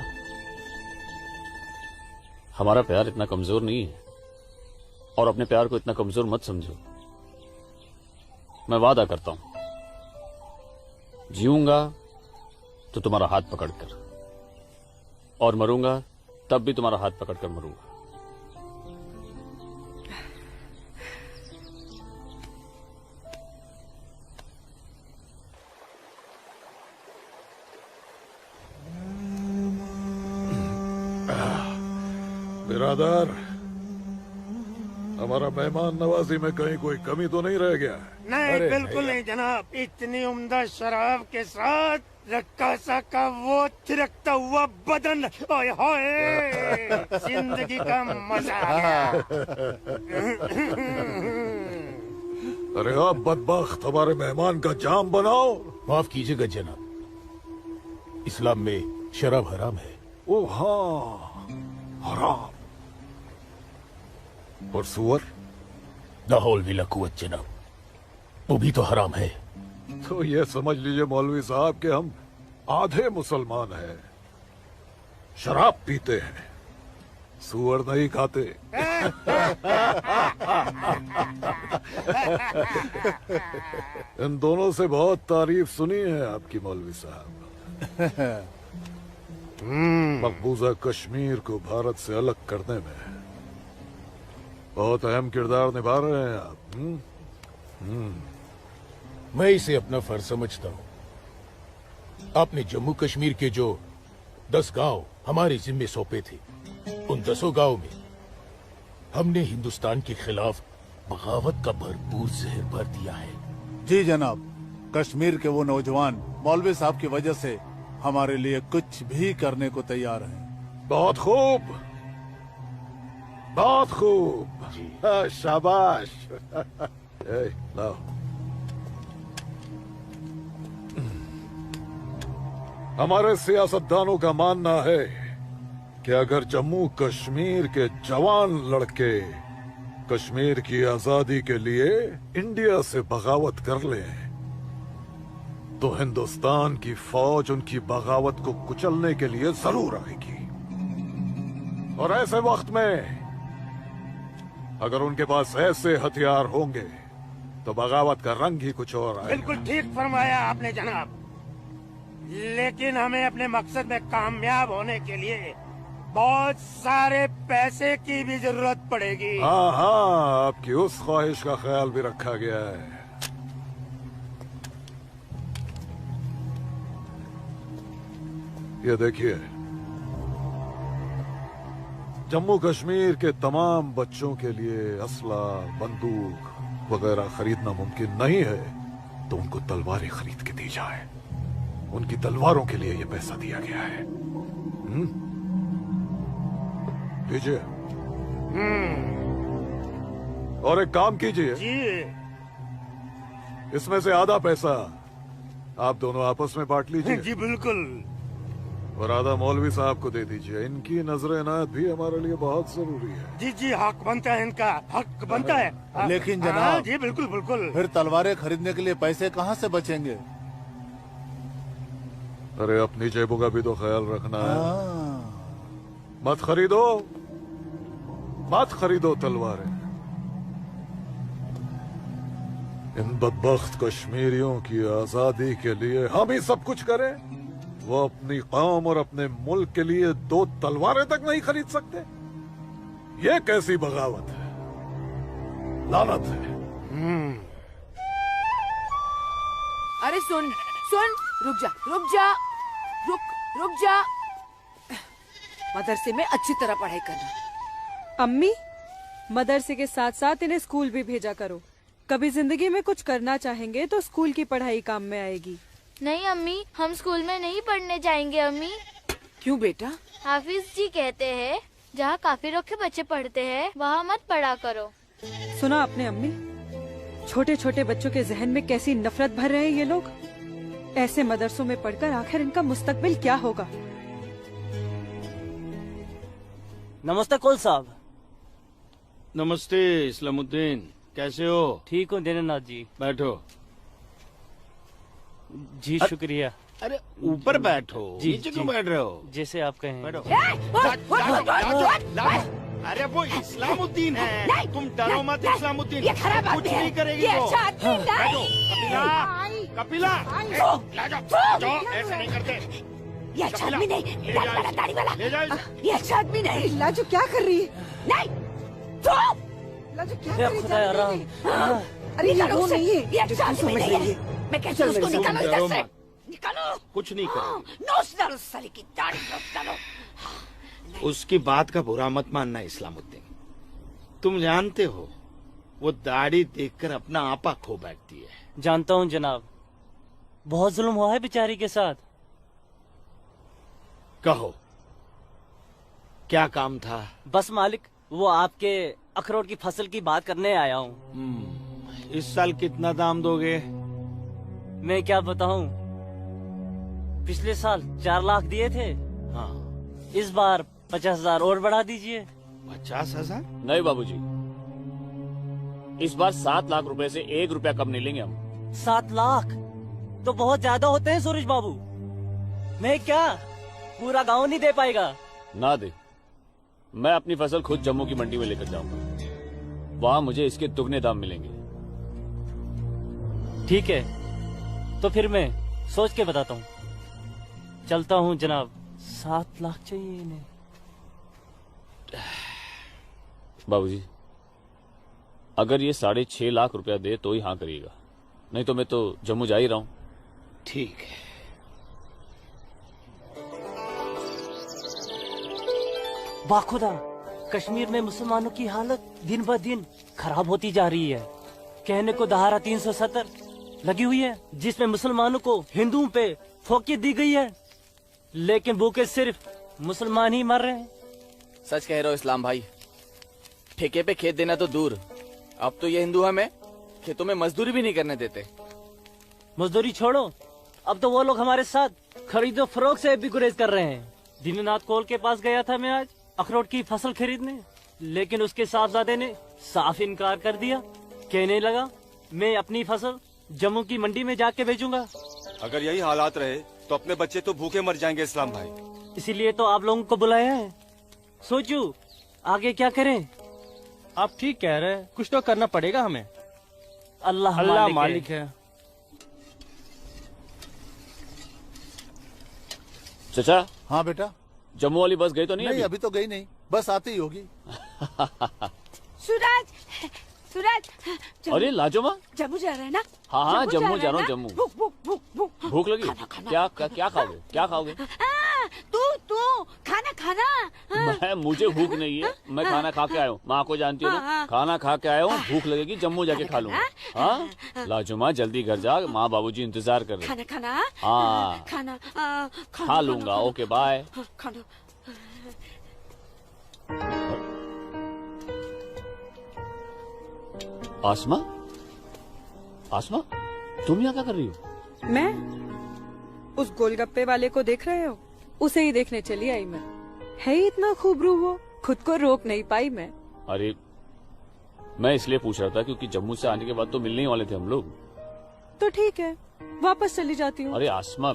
S9: हमारा प्यार इतना कमजोर नहीं है, और अपने प्यार को इतना कमजोर मत समझो। मैं वादा करता हूं, जीऊंगा तो तुम्हारा हाथ पकड़कर, और मरूंगा तब भी तुम्हारा हाथ पकड़कर मरूंगा।
S15: बिरादर, हमारा मेहमान नवाजी में कहीं कोई कमी तो नहीं रह गया?
S16: नहीं, बिल्कुल नहीं जनाब। इतनी उम्दा शराब के साथ रक्कासा का वो थिरकता हुआ बदन, ओए होए, जिंदगी का मजा आ गया।
S15: अरे आप बदबख्त, हमारे मेहमान का जाम बनाओ।
S19: माफ कीजिएगा जनाब, इस्लाम में शराब हराम है।
S15: ओ हाँ, हराम। और सुअर?
S19: लाहौल विला कुवत जनाब, वो भी तो हराम है।
S15: तो ये समझ लीजिए मौलवी साहब कि हम आधे मुसलमान हैं, शराब पीते हैं, सुअर नहीं खाते। इन दोनों से बहुत तारीफ सुनी है आपकी मौलवी साहब। मकबूजा कश्मीर को भारत से अलग करने में बहुत अहम किरदार निभा रहे हैं आप।
S19: मैं इसे अपना फर्ज समझता हूँ। आपने जम्मू कश्मीर के जो 10 गांव हमारे जिम्मे सौंपे थे, उन 10 गांव में हमने हिंदुस्तान के खिलाफ बगावत का भरपूर जहर भर दिया है।
S8: जी जनाब, कश्मीर के वो नौजवान मौलवी साहब की वजह से हमारे लिए कुछ भी करने को तैयार हैं।
S15: बहुत खूब, बहुत खूब, शाबाश। लाओ। हमारे सियासतदानों का मानना है कि अगर जम्मू कश्मीर के जवान लड़के कश्मीर की आजादी के लिए इंडिया से बगावत कर लें तो हिंदुस्तान की फौज उनकी बगावत को कुचलने के लिए जरूर आएगी। और ऐसे वक्त में अगर उनके पास ऐसे हथियार होंगे तो बगावत का रंग ही कुछ और आएगा।
S16: बिल्कुल ठीक फरमाया आपने जनाब, लेकिन हमें अपने मकसद में कामयाब होने के लिए बहुत सारे पैसे की भी जरूरत पड़ेगी।
S15: हाँ हाँ, आपकी उस ख्वाहिश का ख्याल भी रखा गया है। ये देखिए, जम्मू कश्मीर के तमाम बच्चों के लिए असला, बंदूक वगैरह खरीदना मुमकिन नहीं है, तो उनको तलवारें खरीद के दी जाए। उनकी तलवारों के लिए ये पैसा दिया गया है। लीजिए। और एक काम कीजिए, इसमें से आधा पैसा आप दोनों आपस में बांट लीजिए।
S16: जी बिल्कुल।
S15: और आधा मौलवी साहब को दे दीजिए। इनकी नजर इनायत भी हमारे लिए बहुत जरूरी है।
S16: जी जी, हक बनता है, इनका हक बनता है।
S8: लेकिन जनाब,
S16: जी बिल्कुल बिल्कुल।
S8: फिर तलवारें खरीदने के लिए पैसे कहाँ से बचेंगे?
S15: अरे अपनी जेबों का भी तो ख्याल रखना है। मत खरीदो, मत खरीदो तलवारें। इन बदबख्त कश्मीरियों की आजादी के लिए हम ही सब कुछ करें, वो अपनी कौम और अपने मुल्क के लिए 2 तलवारें तक नहीं खरीद सकते। ये कैसी बगावत है, लानत है।
S1: अरे सुन सुन, रुक जा रुक जा, रुक जा। मदरसे में अच्छी तरह पढ़ाई करना।
S10: अम्मी, मदरसे के साथ साथ इन्हें स्कूल भी भेजा करो। कभी जिंदगी में कुछ करना चाहेंगे तो स्कूल की पढ़ाई काम में आएगी।
S20: नहीं अम्मी, हम स्कूल में नहीं पढ़ने जाएंगे अम्मी।
S1: क्यों बेटा?
S20: हाफिज जी कहते हैं जहाँ काफिरों के बच्चे पढ़ते हैं वहाँ मत पढ़ा करो।
S10: सुना आपने अम्मी? छोटे छोटे बच्चों के जहन में कैसी नफरत भर रहे हैं ये लोग। ऐसे मदरसों में पढ़कर आखिर इनका मुस्तकबिल क्या होगा?
S17: नमस्ते कुल साहब।
S14: नमस्ते इस्लामुद्दीन, कैसे हो?
S17: ठीक हूँ दीनानाथ जी।
S14: बैठो।
S17: जी शुक्रिया।
S14: अरे ऊपर बैठो,
S17: जी,
S14: नीचे
S17: जी।
S14: क्यों बैठ रहे हो?
S17: जैसे आप कहें।
S14: बैठो। अरे वो इस्लामुद्दीन है, तुम डरो मत। इस्लामुद्दीन कुछ नहीं करेगी वो। बैठो। कपिला, जाओ, ऐसे नहीं करते।
S1: ये अच्छा आदमी नहीं, दाढ़ी वाला, दाढ़ी वाला।
S14: ले जाओ।
S1: ये अच्छा आदमी नहीं। लाजू क्या कर रही है? नहीं, चुप। लाजू क्या कर रही है? अरे ये वो नहीं है, ये अच्छा आदमी नहीं है। मैं कैसे उसको निकालूं इधर से? निकालो।
S14: कुछ नहीं करेगी।
S1: नोच डालो साले की दाढ़ी, नोच डालो।
S14: उसकी बात का बुरा मत मानना इस्लामुद्दीन। तुम जानते हो वो दाढ़ी देखकर अपना आपा खो बैठती है।
S17: जानता हूँ जनाब, बहुत जुल्म हुआ है बेचारी के साथ।
S14: कहो क्या काम था?
S17: बस मालिक, वो आपके अखरोट की फसल की बात करने आया हूँ।
S14: इस साल कितना दाम दोगे?
S17: मैं क्या बताऊं, पिछले साल 4 लाख दिए थे।
S14: हाँ।
S17: इस बार 50,000 और बढ़ा दीजिए।
S14: 50,000?
S9: नहीं बाबूजी, इस बार 7 लाख रुपए से 1 रुपया कम नहीं लेंगे हम।
S17: 7 लाख तो बहुत ज्यादा होते हैं सूरज बाबू। मैं क्या पूरा गांव नहीं दे पाएगा?
S9: ना दे, मैं अपनी फसल खुद जम्मू की मंडी में लेकर जाऊंगा। वहां मुझे इसके दुगने दाम मिलेंगे।
S17: ठीक है, तो फिर मैं सोच के बताता हूँ। चलता हूँ जनाब। 7 लाख चाहिए इन्हें।
S9: बाबूजी, अगर ये 6.5 लाख रुपया दे तो ही हाँ करिएगा, नहीं तो मैं तो जम्मू जा ही रहा हूँ।
S14: ठीक है।
S17: बाखुदा, कश्मीर में मुसलमानों की हालत दिन ब दिन खराब होती जा रही है। कहने को धारा 370 लगी हुई है, जिसमें मुसलमानों को हिंदुओं पे फोकियत दी गई है, लेकिन भूखे सिर्फ मुसलमान ही मर रहे हैं।
S6: सच कह रहे हो इस्लाम भाई, ठेके पे खेत देना तो दूर, अब तो ये हिंदू हमें खेतों में मजदूरी भी नहीं करने देते।
S17: मजदूरी छोड़ो, अब तो वो लोग हमारे साथ खरीदो फरोख्त से भी गुरेज कर रहे हैं। दीननाथ कोल के पास गया था मैं आज अखरोट की फसल खरीदने, लेकिन उसके साहबजादे ने साफ इनकार कर दिया। कहने लगा मैं अपनी फसल जम्मू की मंडी में जाके बेचूंगा।
S4: अगर यही हालात रहे तो अपने बच्चे तो भूखे मर जाएंगे इस्लाम भाई।
S17: इसीलिए तो आप लोगों को बुलाया है। सोचो आगे क्या करें।
S21: आप ठीक कह रहे हैं, कुछ तो करना पड़ेगा हमें।
S17: अल्लाह
S21: मालिक है।
S9: चचा।
S8: हाँ बेटा।
S9: जम्मू वाली बस गई तो नहीं?
S8: नहीं अभी तो गई नहीं, बस आती ही होगी।
S1: सूरज, सूरज।
S9: अरे लाजोमा,
S1: जम्मू जा रहे हैं ना?
S9: हाँ हाँ जम्मू जा रहा हूँ। जम्मू भूख लगी? क्या खाओगे? क्या खाओगे?
S1: तू खाना।
S9: मुझे भूख नहीं है, मैं खाना खा के आया हूँ। माँ को जानती हो ना, खाना खा के आया हूँ। भूख लगेगी जम्मू जाके खा लूंगा। हाँ लाजुमा जल्दी घर जा, माँ बाबूजी इंतजार कर रहे हैं।
S1: खाना।
S9: हाँ
S1: खाना
S9: खा लूंगा। Okay bye.
S1: खाना।
S9: आसमा, आसमा तुम यहाँ क्या कर रही हो?
S10: मैं उस गोलगप्पे वाले को देख रहे हो? उसे ही देखने चली आई मैं। है ही इतना खूबरू वो, खुद को रोक नहीं पाई मैं।
S9: अरे मैं इसलिए पूछ रहा था क्योंकि जम्मू से आने के बाद तो मिलने ही वाले थे हम लोग।
S10: तो ठीक है, वापस चली जाती हूँ।
S9: अरे आसमा,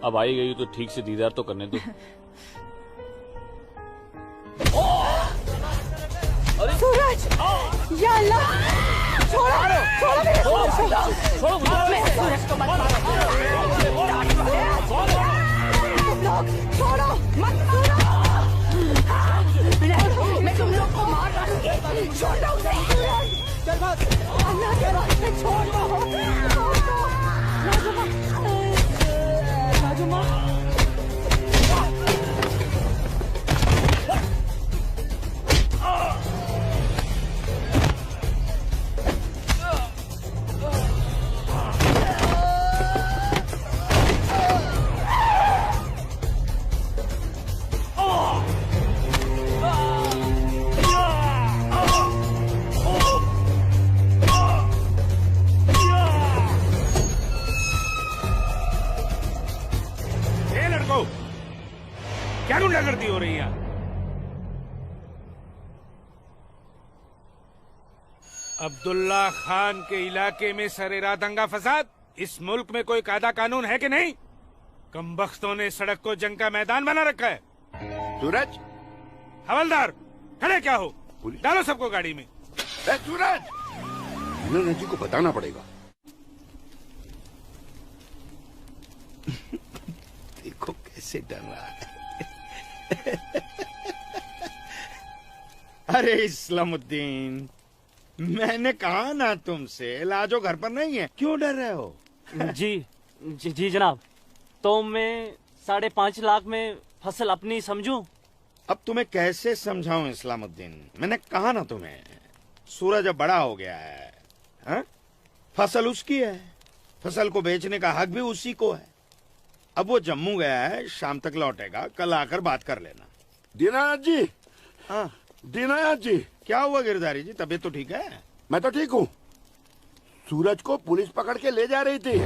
S9: अब आई गई तो ठीक से दीदार तो करने दो।
S1: सूरज, या अल्लाह, छोड़ो मेरे सूरज को मत मारो। तुम लोग छोड़ो, मत मारो। मैं तुम लोग को मार डालूंगी। छोड़ दो उसे। अल्लाह के वास्ते छोड़ दो। लाजुमा।
S14: क्या गुंडागर्दी हो रही है? अब्दुल्ला खान के इलाके में सरेराह दंगा फसाद। इस मुल्क में कोई कायदा कानून है कि नहीं? कमबख्तों ने सड़क को जंग का मैदान बना रखा है।
S12: सूरज,
S14: हवलदार खड़े क्या हो? डालो सबको गाड़ी में।
S12: सूरज, जी को बताना पड़ेगा। देखो कैसे डर रहा है।
S14: अरे इस्लामुद्दीन, मैंने कहा ना तुमसे, लाजो घर पर नहीं है, क्यों डर रहे हो?
S17: जी जनाब, तो मैं 5.5 लाख में फसल अपनी समझूं?
S14: अब तुम्हें कैसे समझाऊं इस्लामुद्दीन, मैंने कहा ना तुम्हें, सूरज अब बड़ा हो गया है, हा? फसल उसकी है, फसल को बेचने का हक भी उसी को है। अब वो जम्मू गया है, शाम तक लौटेगा, कल आकर बात कर लेना।
S12: दीनानाथ जी,
S14: हाँ
S12: दीनानाथ जी,
S14: क्या हुआ गिरधारी जी, तबीयत तो ठीक है?
S12: मैं तो ठीक हूँ। सूरज को पुलिस पकड़ के ले जा रही थी।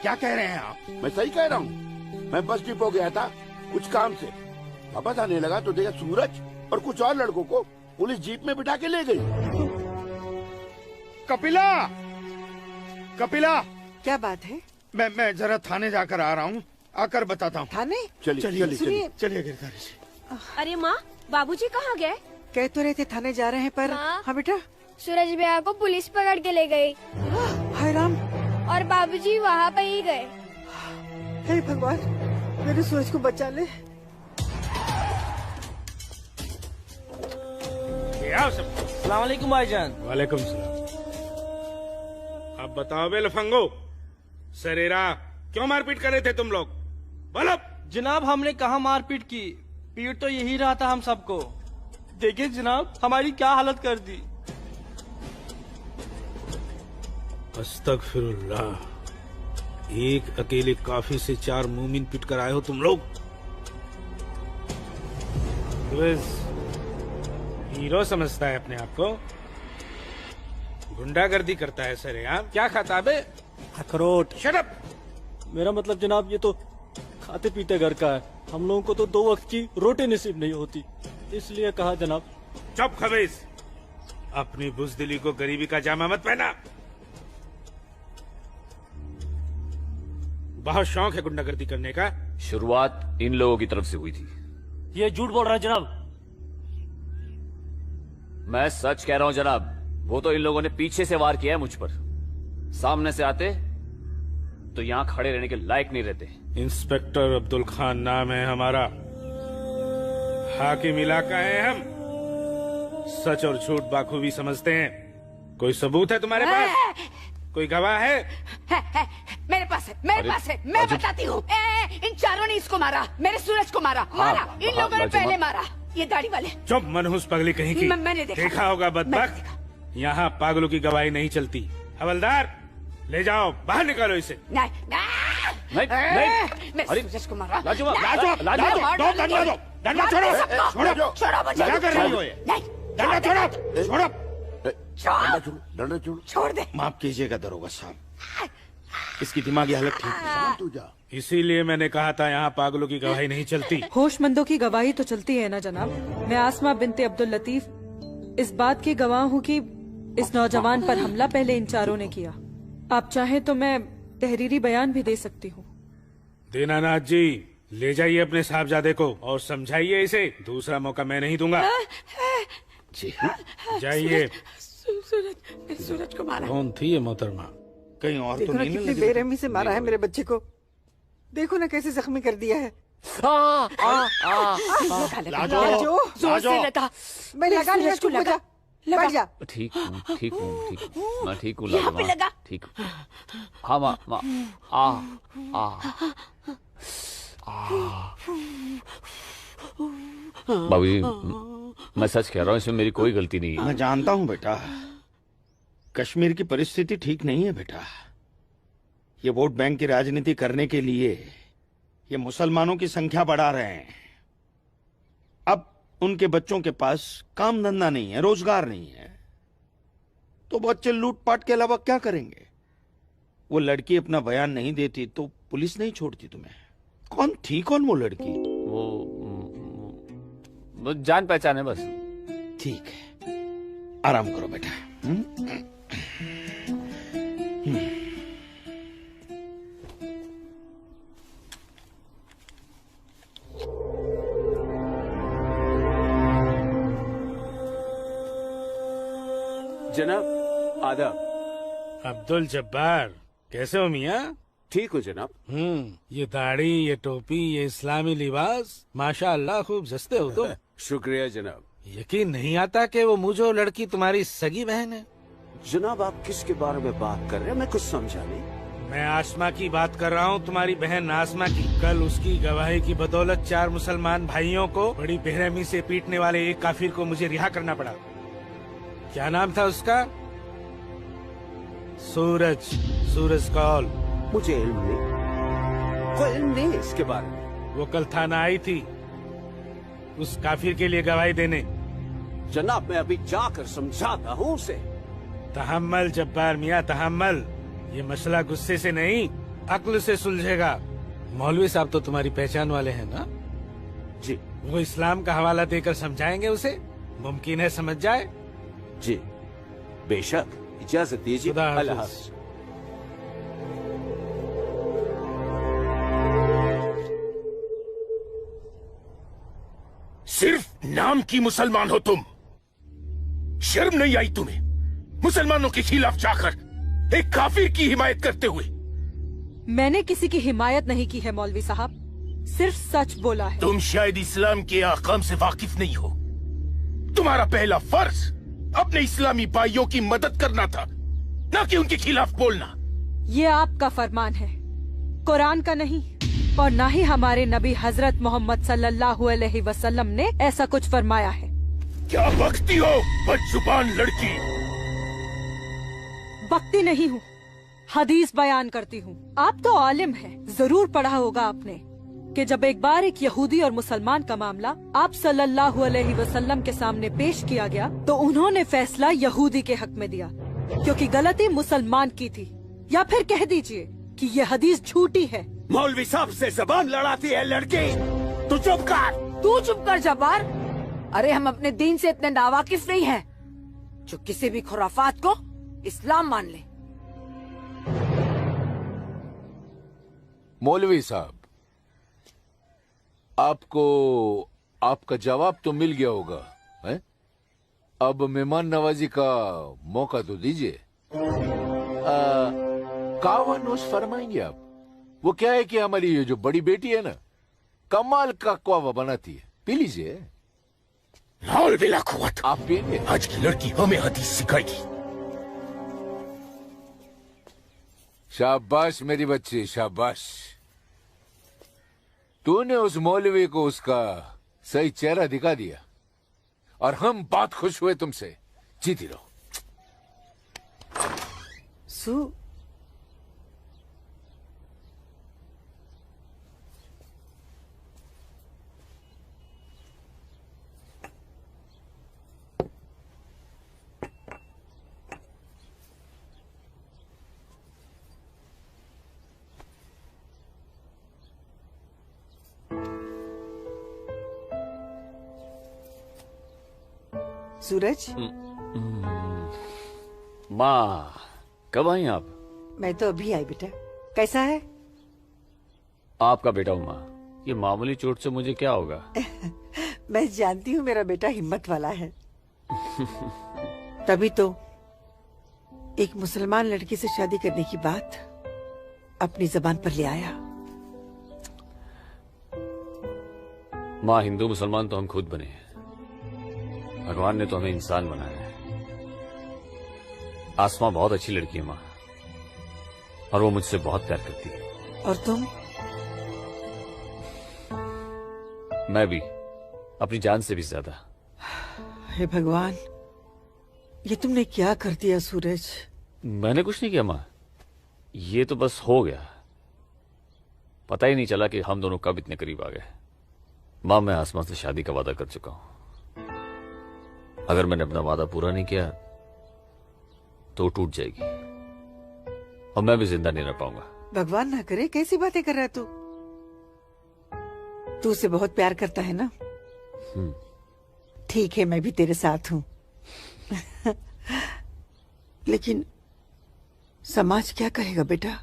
S14: क्या कह रहे हैं आप?
S12: मैं सही कह रहा हूँ। मैं बस डिपो गया था कुछ काम से, वापस आने लगा तो देखा सूरज और कुछ और लड़कों को पुलिस जीप में बिठा के ले गई।
S14: कपिला, कपिला,
S7: क्या बात है?
S14: मैं जरा थाने जाकर आ रहा हूँ, आकर बताता हूँ।
S7: थाने?
S12: चलिए
S14: चलिए गिरधारी जी।
S1: अरे माँ, बाबूजी कहाँ गए?
S7: कह तो रहे थे थाने जा रहे हैं पर। हाँ बेटा।
S20: सूरज भैया को पुलिस पकड़ के ले गई।
S7: हाय राम।
S20: और बाबूजी वहाँ पे ही गए।
S7: हे भगवान, मेरे सूरज को बचा ले।
S17: अस्सलाम वालेकुम भाईजान।
S14: वालेकुम सलाम। अब बताओ बे लफंगो, सरेरा क्यों मारपीट कर रहे थे तुम लोग? बोलो।
S17: जनाब हमने कहा मारपीट की, पीट तो यही रहा था हम सबको। देखिए जनाब हमारी क्या हालत कर दी।
S14: अस्तगफिरुल्लाह, एक अकेले काफी से 4 मूमिन पिट कर आए हो तुम लोग। हीरो समझता है अपने आप को, गुंडागर्दी करता है सर यार। क्या खाता बे?
S17: अखरोट।
S14: Shut up.
S17: मेरा मतलब जनाब ये तो खाते पीते घर का है, हम लोगों को तो 2 वक्त की रोटी नसीब नहीं होती, इसलिए कहा जनाब।
S14: चुप खबीस, अपनी बुज़दिली को गरीबी का जामा मत पहना। बहुत शौक है गुंडागर्दी करने का।
S9: शुरुआत इन लोगों की तरफ से हुई थी।
S17: ये झूठ बोल रहा है जनाब।
S9: मैं सच कह रहा हूं जनाब, वो तो इन लोगों ने पीछे से वार किया है मुझ पर। सामने से आते तो यहाँ खड़े रहने के लायक नहीं रहते।
S14: इंस्पेक्टर अब्दुल खान नाम है हमारा, हाकिम इलाका है हम, सच और झूठ बाखूबी समझते हैं। कोई सबूत है तुम्हारे पास? कोई गवाह है?
S1: मेरे पास है, मेरे पास है, मैं बताती हूँ। इन चारों ने इसको मारा, मेरे सूरज को मारा। इन लोगों ने पहले मारा, ये दाढ़ी वाले।
S14: चुप मनहूस पगली कहीं की।
S1: मैंने
S14: देखा होगा बदबख्त, यहाँ पागलों की गवाही नहीं चलती। हवलदार ले जाओ, बाहर निकालो इसे।
S1: नहीं,
S14: मेरे सूरज को मारा। लाजवाब, दो डंडा दो, डंडा छोड़ो, छोड़ो, क्या कर रही हो ये? डंडा छोड़ो, छोड़ो, डंडा
S1: छोड़ दे।
S14: माफ कीजिएगा दरोगा साहब, इसकी दिमागी हालत ठीक नहीं। इसीलिए मैंने कहा था यहाँ पागलों की गवाही नहीं चलती।
S10: होशमंदों की गवाही तो चलती है ना जनाब। मैं आसमा बिनते अब्दुल लतीफ इस बात की गवाह हूँ कि इस नौजवान पर हमला पहले इन चारों ने किया। आप चाहे तो मैं तहरीरी बयान भी दे सकती हूँ।
S14: दीनानाथ जी, ले जाइए अपने साहबजादे को और समझाइए इसे, दूसरा मौका मैं नहीं दूंगा।
S11: जी
S14: जाइए।
S1: सूरज को मारा।
S14: कौन थी ये मोहतरमा? कहीं और तो नहीं
S7: कितनी बेरहमी से मारा है मेरे बच्चे को। देखो ना कैसे जख्मी कर दिया है।
S1: लाजो, जोर से लगा। मैं लगा लिया, चुप हो जा, बैठ जा।
S9: ठीक हूँ, ठीक हूँ, ठीक हूँ, मैं ठीक हूँ।
S1: यहाँ पे लगा।
S9: ठीक। हाँ माँ, बाबूजी मैं सच कह रहा हूँ, इसमें मेरी कोई गलती नहीं है।
S14: मैं जानता हूँ बेटा, कश्मीर की परिस्थिति ठीक नहीं है बेटा। ये वोट बैंक की राजनीति करने के लिए ये मुसलमानों की संख्या बढ़ा रहे हैं। अब उनके बच्चों के पास काम धंधा नहीं है, रोजगार नहीं है, तो बच्चे लूटपाट के अलावा क्या करेंगे? वो लड़की अपना बयान नहीं देती तो पुलिस नहीं छोड़ती तुम्हें। कौन थी, कौन वो लड़की?
S9: वो जान पहचान है बस।
S14: ठीक है, आराम करो बेटा।
S18: जनाब आदाब।
S14: अब्दुल जब्बार, कैसे हो मियाँ?
S18: ठीक हो जनाब।
S14: ये दाढ़ी, ये टोपी, ये इस्लामी लिबास, माशाअल्लाह खूब जस्ते हो तुम।
S18: शुक्रिया जनाब।
S14: यकीन नहीं आता कि वो मुझो लड़की तुम्हारी सगी बहन है।
S18: जनाब आप किसके बारे में बात कर रहे हैं? मैं कुछ समझा नहीं।
S2: मैं आसमा की बात कर रहा हूँ, तुम्हारी बहन आसमा की। कल उसकी गवाही की बदौलत 4 मुसलमान भाइयों को बड़ी बेरहमी से पीटने वाले एक काफिर को मुझे रिहा करना पड़ा। क्या नाम था उसका? सूरज कौल।
S18: मुझे इल्म नहीं, कोई इल्म नहीं इसके बारे में।
S2: वो कल थाना आई थी उस काफिर के लिए गवाही देने।
S18: जनाब मैं अभी जाकर समझाता हूँ उसे।
S2: तहम्मल जब्बार मियाँ तहम्मल, ये मसला गुस्से से नहीं अक्ल से सुलझेगा। मौलवी साहब तो तुम्हारी पहचान वाले हैं ना?
S18: जी।
S2: वो इस्लाम का हवाला देकर समझाएंगे उसे, मुमकिन है समझ जाए।
S18: जी बेशक, इजाजत दीजिए। अल्लाह हाफ़िज़।
S15: सिर्फ नाम की मुसलमान हो तुम, शर्म नहीं आई तुम्हें मुसलमानों के खिलाफ जाकर एक काफिर की हिमायत करते हुए?
S10: मैंने किसी की हिमायत नहीं की है मौलवी साहब, सिर्फ सच बोला है।
S15: तुम शायद इस्लाम के अहकाम से वाकिफ नहीं हो। तुम्हारा पहला फर्ज अपने इस्लामी भाइयों की मदद करना था, न कि उनके खिलाफ बोलना।
S10: ये आपका फरमान है, कुरान का नहीं, और न ही हमारे नबी हजरत मोहम्मद सल्लल्लाहु अलैहि वसल्लम ने ऐसा कुछ फरमाया है।
S15: क्या बकती हो बदजुबान लड़की?
S10: बकती नहीं हूँ, हदीस बयान करती हूँ। आप तो आलिम हैं, जरूर पढ़ा होगा आपने कि जब एक बार एक यहूदी और मुसलमान का मामला आप सल्लल्लाहु अलैहि वसल्लम के सामने पेश किया गया तो उन्होंने फैसला यहूदी के हक में दिया, क्योंकि गलती मुसलमान की थी। या फिर कह दीजिए कि ये हदीस झूठी है।
S18: मौलवी साहब से जबान लड़ाती है लड़की, तू चुप कर।
S1: तू चुप कर जब्बार। अरे हम अपने दीन से इतने नावाकिफ नहीं हैं जो किसी भी खुराफात को इस्लाम मान ले।
S19: मौलवी साहब, आपको आपका जवाब तो मिल गया होगा, है? अब मेहमान नवाजी का मौका तो दीजिए। कावा नोश फरमाएंगे आप? वो क्या है कि हमारी ये जो बड़ी बेटी है ना, कमाल का कावा बनाती है, पी लीजिए।
S15: आप पिएंगे? आज की लड़की हमें हदीस सिखाएगी।
S19: शाबाश मेरी बच्ची, शाबाश। तूने उस मौलवी को उसका सही चेहरा दिखा दिया और हम बहुत खुश हुए तुमसे। जीती रहो।
S7: सूरज,
S9: माँ कब आई आप?
S7: मैं तो अभी आई बेटा। कैसा है?
S9: आपका बेटा हूँ माँ, ये मामूली चोट से मुझे क्या होगा?
S7: मैं जानती हूँ मेरा बेटा हिम्मत वाला है। तभी तो एक मुसलमान लड़की से शादी करने की बात अपनी जबान पर ले आया।
S9: माँ, हिंदू मुसलमान तो हम खुद बने हैं, भगवान ने तो हमें इंसान बनाया है। आसमा बहुत अच्छी लड़की है माँ, और वो मुझसे बहुत प्यार करती है।
S7: और तुम?
S9: मैं भी, अपनी जान से भी ज्यादा।
S7: हे भगवान, ये तुमने क्या कर दिया सूरज?
S9: मैंने कुछ नहीं किया माँ, ये तो बस हो गया। पता ही नहीं चला कि हम दोनों कब इतने करीब आ गए। माँ, मैं आसमा से शादी का वादा कर चुका हूं। अगर मैंने अपना वादा पूरा नहीं किया तो टूट जाएगी और मैं भी जिंदा नहीं रह पाऊंगा।
S7: भगवान ना करे, कैसी बातें कर रहा है तू? तू उसे बहुत प्यार करता है ना? ठीक है, मैं भी तेरे साथ हूँ। लेकिन समाज क्या कहेगा बेटा?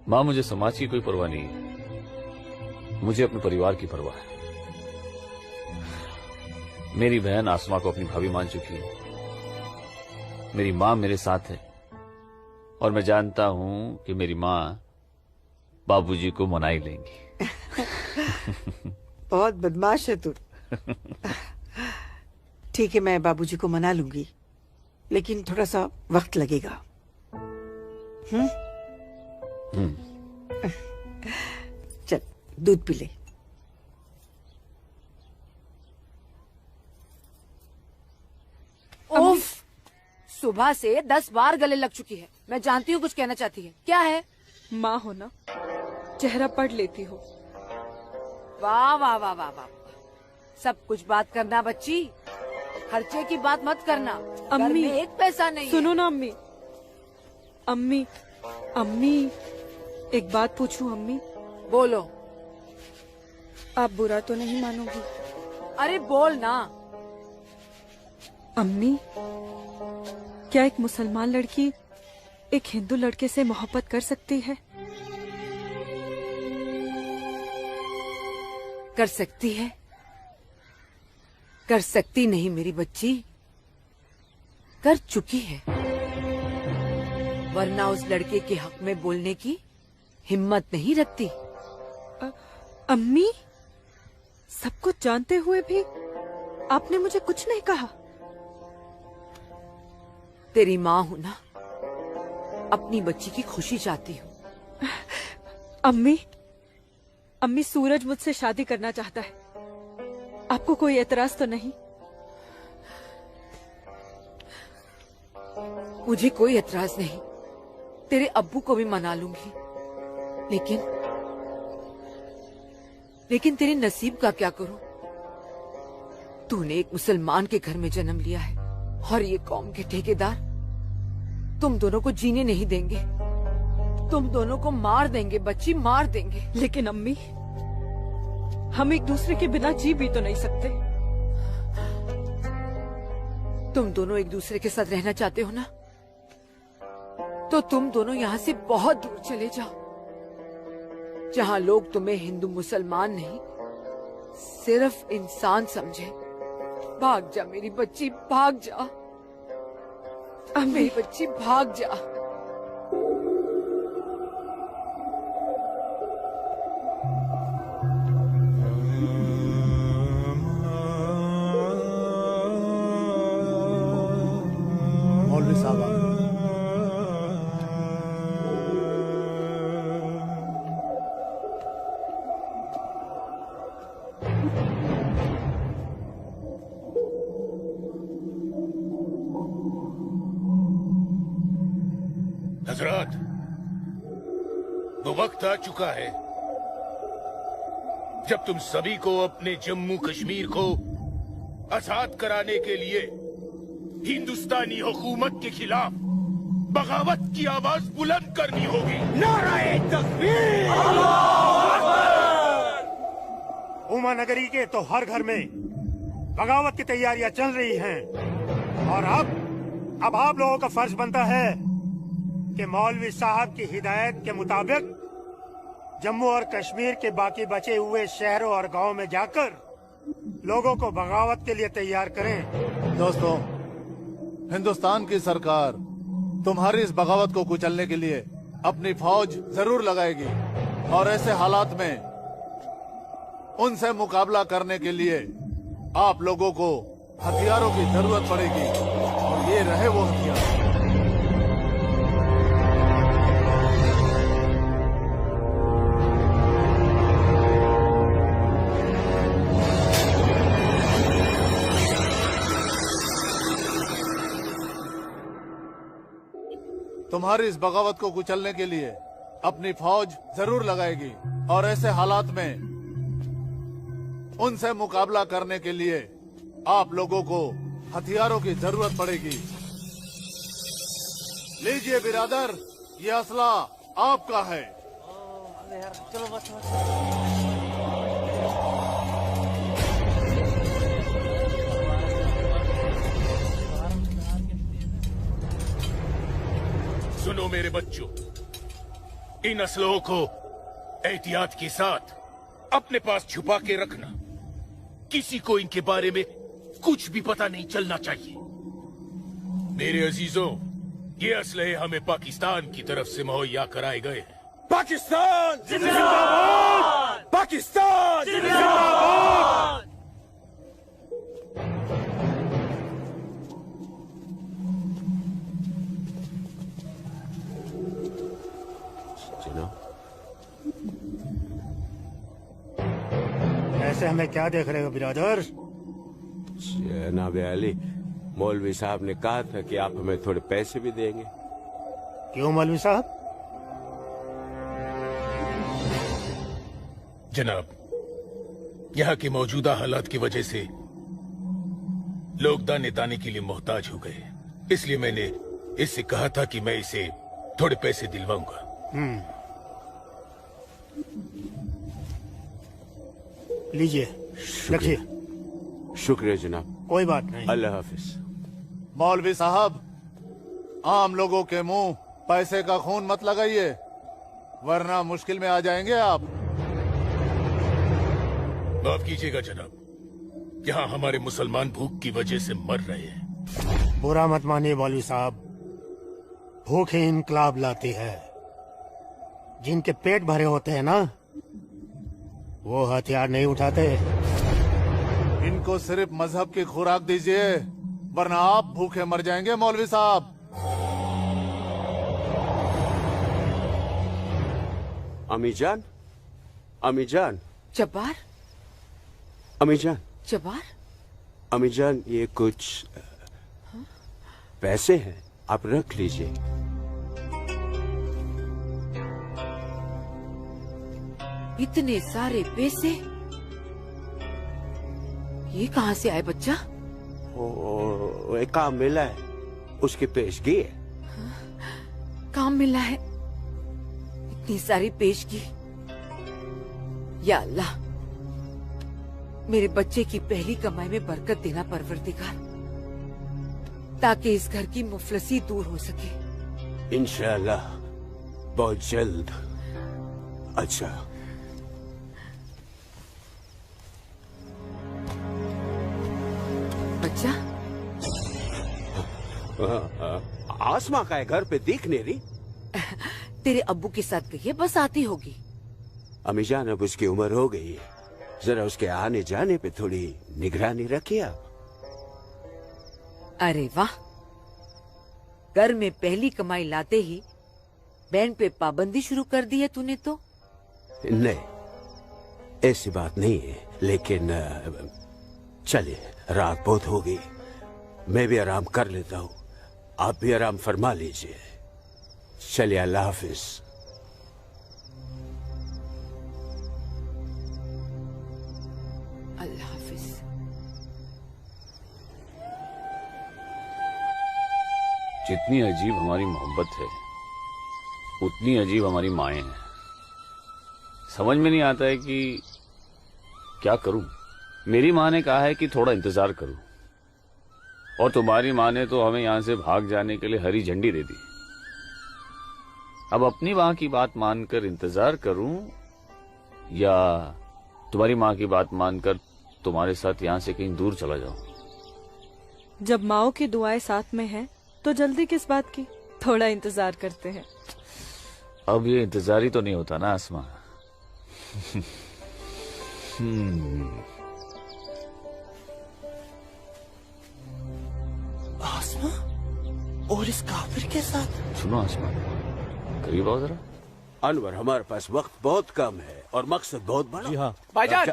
S9: माँ, मुझे समाज की कोई परवाह नहीं है, मुझे अपने परिवार की परवाह है। मेरी बहन आसमा को अपनी भाभी मान चुकी है, मेरी माँ मेरे साथ है, और मैं जानता हूं कि मेरी माँ बाबूजी को मना ही लेंगी।
S7: बहुत बदमाश है तू। ठीक है, मैं बाबूजी को मना लूंगी, लेकिन थोड़ा सा वक्त लगेगा। चल दूध पी ले।
S1: उफ, सुबह से 10 बार गले लग चुकी है। मैं जानती हूँ कुछ कहना चाहती है, क्या है?
S10: माँ हो ना, चेहरा पढ़ लेती हो।
S1: वाह वाह वाह वाह वाह, सब कुछ बात करना बच्ची, खर्चे की बात मत करना। घर
S10: अम्मी,
S1: में एक पैसा नहीं
S10: सुनो
S1: है।
S10: ना अम्मी। अम्मी, अम्मी, एक बात पूछूं अम्मी?
S1: बोलो।
S10: आप बुरा तो नहीं मानोगी?
S1: अरे बोल ना।
S10: अम्मी, क्या एक मुसलमान लड़की एक हिंदू लड़के से मोहब्बत कर सकती है?
S1: कर सकती है, कर सकती नहीं मेरी बच्ची, कर चुकी है। वरना उस लड़के के हक में बोलने की हिम्मत नहीं रखती।
S10: अम्मी, सब कुछ जानते हुए भी आपने मुझे कुछ नहीं कहा।
S1: तेरी माँ हूं ना, अपनी बच्ची की खुशी चाहती हूँ।
S10: अम्मी, अम्मी, सूरज मुझसे शादी करना चाहता है। आपको कोई एतराज तो नहीं?
S1: मुझे कोई एतराज नहीं, तेरे अब्बू को भी मना लूंगी। लेकिन तेरे नसीब का क्या करूं? तूने एक मुसलमान के घर में जन्म लिया है और ये कौम के ठेकेदार तुम दोनों को जीने नहीं देंगे। तुम दोनों को मार देंगे बच्ची, मार देंगे।
S10: लेकिन अम्मी, हम एक दूसरे के बिना जी भी तो नहीं सकते।
S1: तुम दोनों एक दूसरे के साथ रहना चाहते हो ना, तो तुम दोनों यहाँ से बहुत दूर चले जाओ, जहाँ लोग तुम्हें हिंदू मुसलमान नहीं, सिर्फ इंसान समझे। भाग जा मेरी बच्ची, भाग जा। मेरी बच्ची भाग जा।
S8: मौलवी साहब,
S19: हजरत, वो वक्त आ चुका है जब तुम सभी को अपने जम्मू कश्मीर को आजाद कराने के लिए हिंदुस्तानी हुकूमत के खिलाफ बगावत की आवाज बुलंद करनी होगी। नारे तकबीर!
S16: उमा नगरी के तो हर घर में बगावत की तैयारियां चल रही हैं और अब आप लोगों का फर्ज बनता है कि मौलवी साहब की हिदायत के मुताबिक जम्मू और कश्मीर के बाकी बचे हुए शहरों और गांवों में जाकर लोगों को बगावत के लिए तैयार करें।
S8: दोस्तों, हिंदुस्तान की सरकार तुम्हारी इस बगावत को कुचलने के लिए अपनी फौज जरूर लगाएगी और ऐसे हालात में उनसे मुकाबला करने के लिए आप लोगों को हथियारों की जरूरत पड़ेगी और ये रहे वो हथियार। तुम्हारी इस बगावत को कुचलने के लिए अपनी फौज जरूर लगाएगी और ऐसे हालात में उनसे मुकाबला करने के लिए आप लोगों को हथियारों की जरूरत पड़ेगी। लीजिए बिरादर, ये असला आपका है।
S17: चलो बस।
S19: सुनो मेरे बच्चों, इन असलों को एहतियात के साथ अपने पास छुपा के रखना। किसी को इनके बारे में कुछ भी पता नहीं चलना चाहिए। मेरे अजीजों, ये असलहे हमें पाकिस्तान की तरफ से मुहैया कराए गए हैं।
S5: पाकिस्तान जिंदाबाद! पाकिस्तान जिंदाबाद!
S18: जनाब,
S16: से हमें क्या देख रहे हो बिरादर?
S3: जनाब अली, मौलवी साहब ने कहा था कि आप हमें थोड़े पैसे भी देंगे।
S16: क्यों मौलवी साहब?
S19: जनाब, यहाँ की मौजूदा हालात की वजह से लोग दाने दाने के लिए मोहताज हो गए, इसलिए मैंने इससे कहा था कि मैं इसे थोड़े पैसे दिलवाऊंगा।
S16: लीजिए, रखिए।
S3: शुक्रिया जनाब।
S16: कोई बात नहीं।
S3: अल्लाह हाफिज।
S8: मौलवी साहब, आम लोगों के मुंह पैसे का खून मत लगाइए, वरना मुश्किल में आ जाएंगे आप।
S19: माफ कीजिएगा जनाब, यहाँ हमारे मुसलमान भूख की वजह से मर रहे हैं।
S16: बुरा मत मानिए मौलवी साहब, भूख ही इनकलाब लाती है। जिनके पेट भरे होते हैं ना, वो हथियार नहीं उठाते।
S8: इनको सिर्फ मजहब की खुराक दीजिए, वरना आप भूखे मर जाएंगे मौलवी साहब।
S3: अम्मी जान, अम्मी जान।
S7: जब्बार,
S3: अम्मी जान,
S7: जब्बार,
S3: अम्मी जान, ये कुछ पैसे हैं, आप रख लीजिए।
S7: इतने सारे पैसे ये कहाँ से आए बच्चा?
S3: एक काम मिला है, उसकी पेशगी है।
S7: काम मिला है? इतनी सारी पेशगी। या अल्लाह, मेरे बच्चे की पहली कमाई में बरकत देना परवरदिगार, ताकि इस घर की मुफलसी दूर हो सके।
S3: इंशाअल्लाह बहुत जल्द। अच्छा,
S7: बच्चा,
S3: आसमा का है, घर पे दिख नहीं रही।
S7: तेरे अब्बू के साथ गई है, बस आती होगी।
S3: अम्मी जान, अब उसकी उम्र हो गई है, जरा उसके आने जाने पे थोड़ी निगरानी रखिए आप।
S7: अरे वाह, घर में पहली कमाई लाते ही बैंड पे पाबंदी शुरू कर दी है तूने तो।
S3: नहीं, ऐसी बात नहीं है, लेकिन चलिए, रात बहुत हो गई, मैं भी आराम कर लेता हूँ, आप भी आराम फरमा लीजिए। चलिए, अल्लाह हाफिज।
S7: अल्लाह हाफिज।
S9: जितनी अजीब हमारी मोहब्बत है, उतनी अजीब हमारी माएं हैं। समझ में नहीं आता है कि क्या करूं। मेरी माँ ने कहा है कि थोड़ा इंतजार करूं, और तुम्हारी माँ ने तो हमें यहां से भाग जाने के लिए हरी झंडी दे दी। अब अपनी माँ की बात मानकर इंतजार करूं, या तुम्हारी माँ की बात मानकर तुम्हारे साथ यहाँ से कहीं दूर चला जाऊं।
S10: जब माओ की दुआएं साथ में हैं, तो जल्दी किस बात की, थोड़ा इंतजार करते हैं।
S9: अब ये इंतजार ही तो नहीं होता ना आसमा।
S1: आसमा और इस काफिर के साथ।
S9: सुनो आसमा, करीब आओ जरा।
S3: अनवर, हमारे पास वक्त बहुत कम है और मकसद बहुत बड़ा।
S6: जी हाँ भाईजान।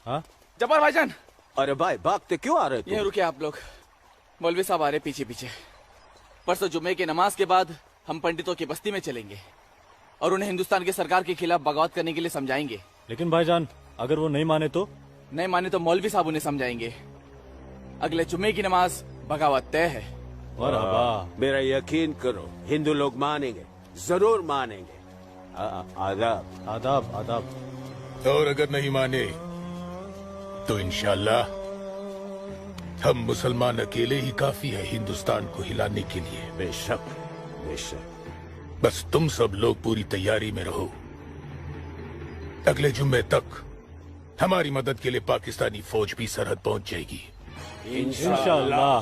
S3: हाँ
S6: जब्बार भाईजान।
S3: अरे भाई, भागते क्यों आ रहे थे?
S6: ये रुके आप लोग, मौलवी साहब आ रहे पीछे पीछे। परसों जुम्मे की नमाज के बाद हम पंडितों की बस्ती में चलेंगे और उन्हें हिंदुस्तान की सरकार के खिलाफ बगावत करने के लिए समझाएंगे।
S21: लेकिन भाईजान, अगर वो नहीं माने तो?
S6: नहीं माने तो मौलवी साहब उन्हें समझाएंगे। अगले जुम्मे की नमाज बगावत तय है।
S3: मेरा यकीन करो, हिंदू लोग मानेंगे, जरूर मानेंगे। आदाब
S21: आदाब आदाब।
S19: और अगर नहीं माने तो इंशाल्लाह हम मुसलमान अकेले ही काफी है हिंदुस्तान को हिलाने के लिए।
S3: बेशक बेशक।
S19: बस तुम सब लोग पूरी तैयारी में रहो। अगले जुम्मे तक हमारी मदद के लिए पाकिस्तानी फौज भी सरहद पहुंच जाएगी।
S21: इंशाअल्लाह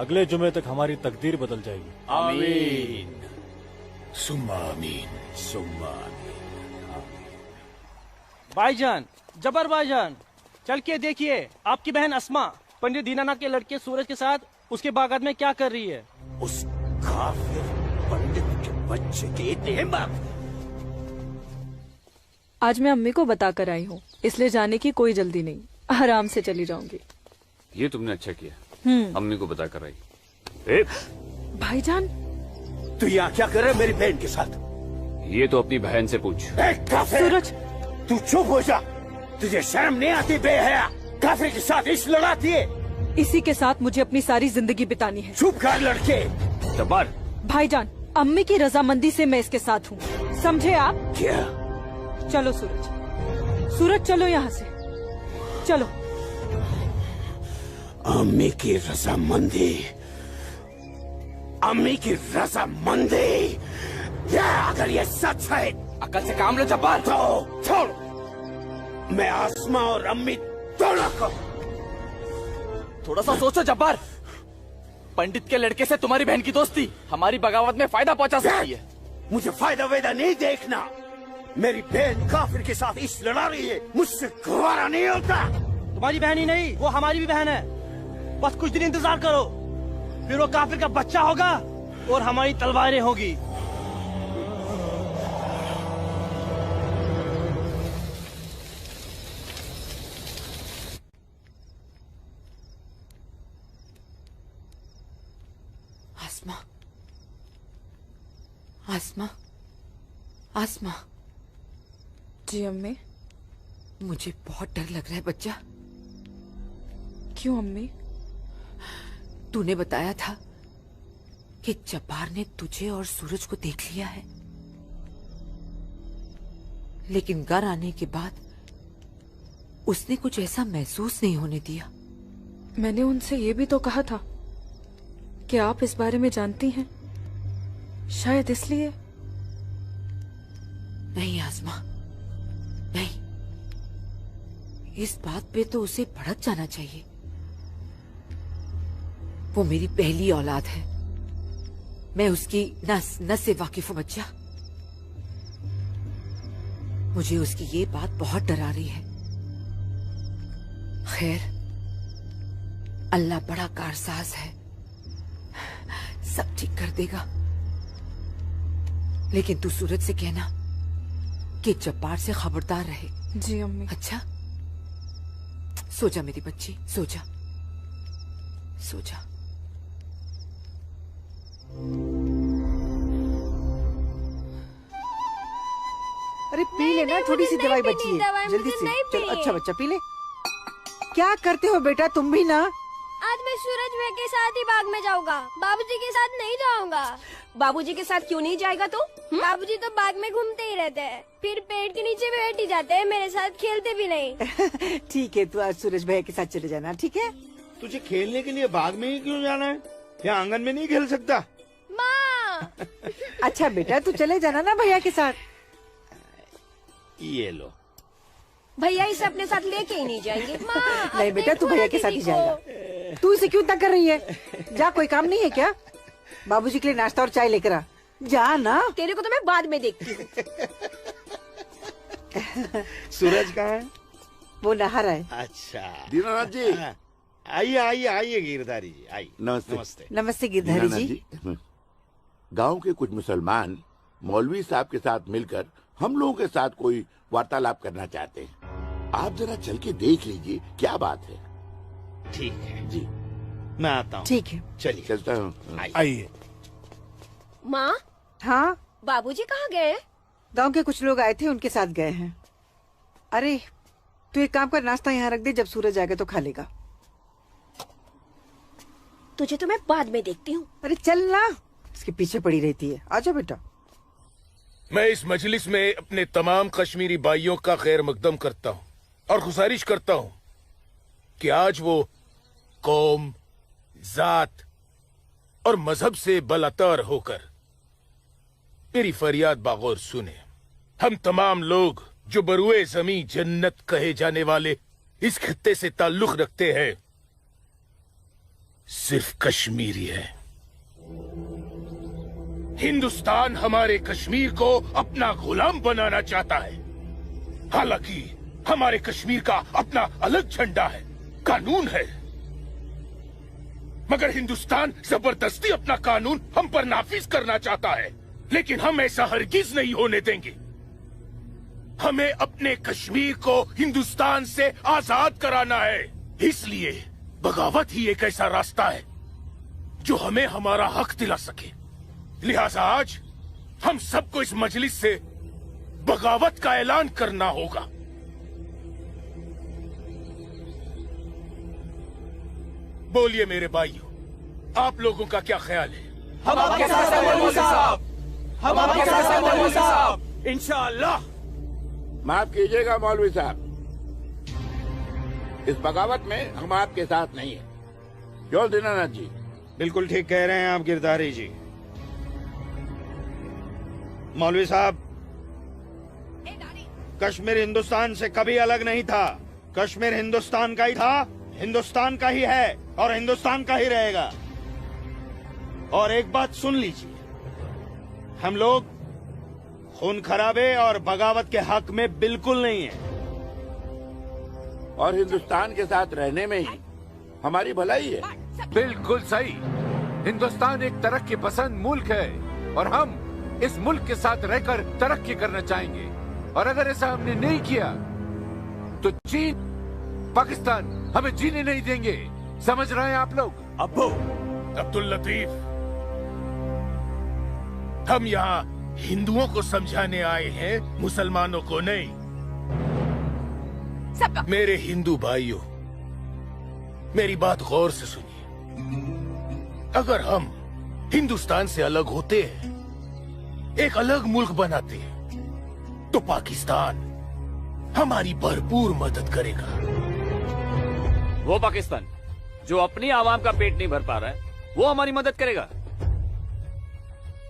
S21: अगले जुम्मे तक हमारी तकदीर बदल जाएगी।
S3: आमीन
S19: सुम्मा आमीन
S3: सुम्मा आमीन।
S17: भाईजान, जबर भाईजान, चल के देखिए आपकी बहन अस्मा पंडित दीनानाथ के लड़के सूरज के साथ उसके बागात में क्या कर रही है।
S3: उस काफिर पंडित के बच्चे की इतनी हिम्मत!
S10: आज मैं अम्मी को बता कर आई हूँ, इसलिए जाने की कोई जल्दी नहीं, आराम से चली जाऊंगी।
S9: ये तुमने अच्छा किया, अम्मी को बता कर आई।
S10: भाईजान,
S3: तू यहाँ क्या कर रहा है मेरी बहन के साथ?
S9: ये तो अपनी बहन से पूछ।
S10: सूरज,
S3: तू चुप हो जा। तुझे शर्म नहीं आती बेहया? काफिर के साथ इश्क लड़ाती है।
S10: इसी के साथ मुझे अपनी सारी जिंदगी बितानी है।
S3: चुप कर लड़के।
S9: जब्बार।
S10: भाईजान, अम्मी की रजामंदी से मैं इसके साथ हूँ, समझे आप?
S3: क्या?
S10: चलो सूरज, सूरज चलो यहाँ से, चलो।
S3: अम्मी की रजामंदी, अम्मी की रजामंदी, अगर ये सच है,
S6: अकल से काम लो जब्बार।
S3: तो छोड़, मैं आसमा और अम्मी दोनों को।
S6: थोड़ा सा सोचो जब्बार, पंडित के लड़के से तुम्हारी बहन की दोस्ती हमारी बगावत में फायदा पहुंचा सकती है।
S3: मुझे फायदा वेदा नहीं देखना। मेरी बहन काफिर के साथ इश्क लड़ा रही है, मुझसे गवारा नहीं होता।
S17: तुम्हारी बहन ही नहीं, वो हमारी भी बहन है। बस कुछ दिन इंतजार करो, फिर वो काफिर का बच्चा होगा और हमारी तलवारें होगी।
S7: आसमा, आसमा, आसमा।
S10: जी अम्मी।
S7: मुझे बहुत डर लग रहा है बच्चा।
S10: क्यों अम्मी?
S7: तूने बताया था कि जब्बार ने तुझे और सूरज को देख लिया है, लेकिन घर आने के बाद उसने कुछ ऐसा महसूस नहीं होने दिया।
S10: मैंने उनसे ये भी तो कहा था कि आप इस बारे में जानती हैं, शायद इसलिए।
S7: नहीं आसमा, नहीं, इस बात पे तो उसे भड़क जाना चाहिए। वो मेरी पहली औलाद है, मैं उसकी नस नस से वाकिफ हूं बच्चा। मुझे उसकी ये बात बहुत डरा रही है। खैर, अल्लाह बड़ा कारसाज है, सब ठीक कर देगा। लेकिन तू सूरज से कहना कि जब्बार से खबरदार रहे।
S10: जी अम्मी।
S7: अच्छा, सो जा मेरी बच्ची, सो जा, सो जा।
S1: अरे पी लेना, थोड़ी सी दवाई बची है, जल्दी से। चलो, अच्छा बच्चा पी ले। क्या करते हो बेटा तुम भी ना?
S13: आज मैं सूरज भाई के साथ ही बाग में जाऊंगा, बाबूजी के साथ नहीं जाऊंगा। बाबूजी के साथ क्यों नहीं जाएगा तू? बाबूजी तो बाग में घूमते ही रहते हैं, फिर पेड़ के नीचे बैठ ही जाते हैं, मेरे साथ खेलते भी नहीं।
S1: ठीक है, तू आज सूरज भैया के साथ चले जाना, ठीक है?
S14: तुझे खेलने के लिए बाग में ही क्यों जाना है? यहाँ आंगन में नहीं खेल सकता?
S13: माँ।
S1: अच्छा बेटा, तू चले जाना ना भैया के साथ।
S14: ये लो।
S13: भैया इसे अपने साथ लेके ही नहीं जाएंगे। माँ,
S1: नहीं बेटा, तू भैया के साथ ही जाएगा। तू इसे क्यों तंग कर रही है? जा, कोई काम नहीं है क्या? बाबूजी के लिए नाश्ता और चाय लेकर आ, जा ना।
S13: तेरे को तो मैं बाद में देखती हूँ।
S14: सूरज कहाँ है?
S1: वो नहा रहा है।
S14: अच्छा
S12: दीनानाथ जी।
S14: आइए आइए आइए गिरधारी जी, आइए।
S12: नमस्ते।
S14: नमस्ते।
S1: नमस्ते गिरधारी जी।
S12: गांव के कुछ मुसलमान मौलवी साहब के साथ मिलकर हम लोगों के साथ कोई वार्तालाप करना चाहते हैं। आप जरा चल के देख लीजिए क्या बात है।
S14: ठीक है
S12: जी,
S14: मैं आता हूँ।
S1: ठीक है,
S14: चलिए
S12: चलता हूँ।
S14: आइए।
S13: माँ,
S1: हाँ
S13: बाबूजी कहाँ गए?
S1: गांव के कुछ लोग आए थे, उनके साथ गए हैं। अरे तू एक काम कर, नाश्ता यहाँ रख दे, जब सूरज आएगा तो खा लेगा।
S13: तुझे तो मैं बाद में देखती हूँ।
S1: अरे चल ना, इसके पीछे पड़ी रहती है। आजा बेटा।
S19: मैं इस मजलिस में अपने तमाम कश्मीरी भाइयों का खैर मकदम करता हूँ और गुजारिश करता हूँ कि आज वो कौम, जात और मजहब से बलातर होकर मेरी फरियाद बागौर सुने। हम तमाम लोग जो बरुए जमी जन्नत कहे जाने वाले इस खित्ते से ताल्लुक रखते हैं, सिर्फ कश्मीरी है। हिंदुस्तान हमारे कश्मीर को अपना गुलाम बनाना चाहता है। हालांकि हमारे कश्मीर का अपना अलग झंडा है, कानून है, मगर हिंदुस्तान जबरदस्ती अपना कानून हम पर नाफिज करना चाहता है। लेकिन हम ऐसा हरगिज नहीं होने देंगे। हमें अपने कश्मीर को हिंदुस्तान से आजाद कराना है। इसलिए बगावत ही एक ऐसा रास्ता है जो हमें हमारा हक दिला सके। लिहाजा आज हम सबको इस मजलिस से बगावत का ऐलान करना होगा। बोलिए मेरे भाइयों, आप लोगों का क्या ख्याल है?
S18: हम आपके साथ हैं मौलवी साहब, हम आपके साथ हैं मौलवी साहब, इंशाअल्लाह।
S12: माफ कीजिएगा मौलवी साहब, इस बगावत में हम आपके साथ नहीं है। जो दीनानाथ जी
S14: बिल्कुल ठीक कह रहे हैं आप गिरधारी जी। मौलवी साहब, कश्मीर हिंदुस्तान से कभी अलग नहीं था। कश्मीर हिंदुस्तान का ही था, हिंदुस्तान का ही है और हिंदुस्तान का ही रहेगा। और एक बात सुन लीजिए, हम लोग खून खराबे और बगावत के हक में बिल्कुल नहीं है।
S12: और हिंदुस्तान के साथ रहने में ही हमारी भलाई है।
S4: बिल्कुल सही। हिंदुस्तान एक तरक्की पसंद मुल्क है और हम इस मुल्क के साथ रहकर तरक्की करना चाहेंगे। और अगर ऐसा हमने नहीं किया तो चीन, पाकिस्तान हमें जीने नहीं देंगे। समझ रहे हैं आप लोग?
S12: अब्बू
S19: अब्दुल लतीफ, हम यहाँ हिंदुओं को समझाने आए हैं, मुसलमानों को नहीं। मेरे हिंदू भाइयों, मेरी बात गौर से सुनिए। अगर हम हिंदुस्तान से अलग होते हैं, एक अलग मुल्क बनाते हैं, तो पाकिस्तान हमारी भरपूर मदद करेगा।
S9: वो पाकिस्तान जो अपनी आवाम का पेट नहीं भर पा रहा है, वो हमारी मदद करेगा,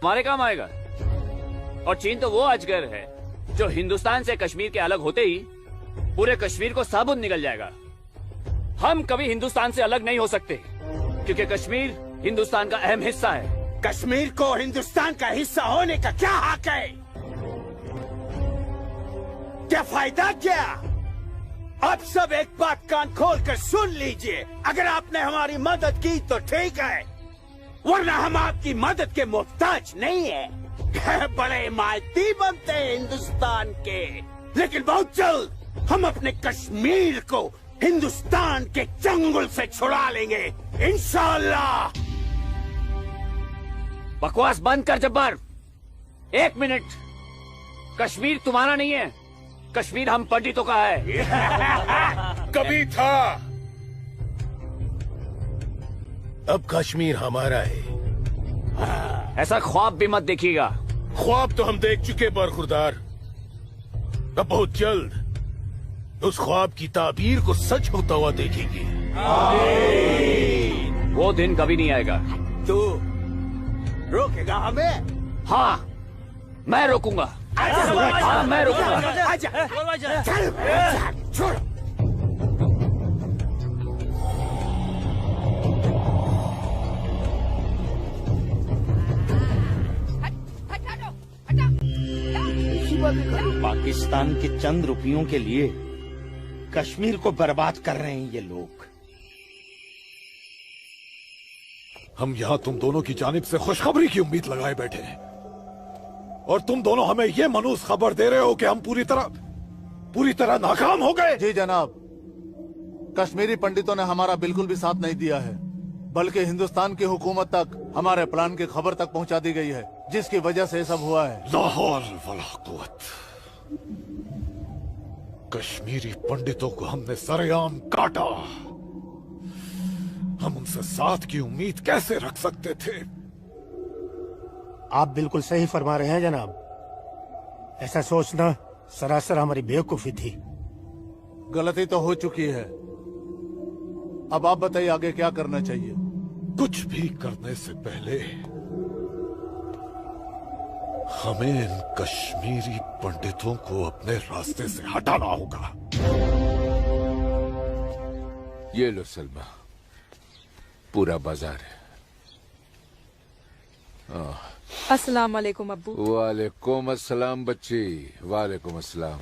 S9: हमारे काम आएगा। और चीन तो वो अजगर है जो हिंदुस्तान से कश्मीर के अलग होते ही पूरे कश्मीर को साबुत निकल जाएगा। हम कभी हिंदुस्तान से अलग नहीं हो सकते क्योंकि कश्मीर हिंदुस्तान का अहम हिस्सा है।
S18: कश्मीर को हिंदुस्तान का हिस्सा होने का क्या हक है? क्या फायदा क्या? अब सब एक बात कान खोल कर सुन लीजिए। अगर आपने हमारी मदद की तो ठीक है, वरना हम आपकी मदद के मोहताज नहीं है। बड़े मायती बनते हैं हिंदुस्तान के, लेकिन बहुत जल्द हम अपने कश्मीर को हिंदुस्तान के चंगुल से छुड़ा लेंगे, इंशाअल्लाह।
S9: बकवास बंद कर जब्बार। एक मिनट, कश्मीर तुम्हारा नहीं है, कश्मीर हम पंडितों का है।
S19: कभी था, अब कश्मीर हमारा है।
S9: ऐसा ख्वाब भी मत देखिएगा।
S19: ख्वाब तो हम देख चुके बरखुरदार। अब बहुत जल्द उस ख्वाब की ताबीर को सच होता हुआ देखेंगे।
S9: वो दिन कभी नहीं आएगा।
S18: तू रोकेगा हमें?
S9: हाँ, मैं रोकूंगा। हाँ, मैं रोकूंगा।
S18: छोड़।
S14: पाकिस्तान के चंद रुपयों के लिए कश्मीर को बर्बाद कर रहे हैं ये लोग।
S15: हम यहाँ तुम दोनों की जानिब से खुशखबरी की उम्मीद लगाए बैठे हैं और तुम दोनों हमें ये मनूस खबर दे रहे हो कि हम पूरी तरह नाकाम हो गए।
S8: जी जनाब, कश्मीरी पंडितों ने हमारा बिल्कुल भी साथ नहीं दिया है, बल्कि हिंदुस्तान की हुकूमत तक हमारे प्लान की खबर तक पहुंचा दी गई है, जिसकी वजह से सब हुआ है।
S15: ला हौल वला कुव्वत। कश्मीरी पंडितों को हमने सरेआम काटा। हम उनसे साथ की उम्मीद कैसे रख सकते थे?
S16: आप बिल्कुल सही फरमा रहे हैं जनाब। ऐसा सोचना सरासर हमारी बेवकूफी थी।
S8: गलती तो हो चुकी है, अब आप बताइए आगे क्या करना चाहिए?
S15: कुछ भी करने से पहले हमें इन कश्मीरी पंडितों को अपने रास्ते से हटाना होगा।
S4: ये लो सलमा, पूरा बाजार है।
S10: अस्सलाम वालेकुम अब्बू।
S4: वालेकुम अस्सलाम बच्ची, वालेकुम अस्सलाम।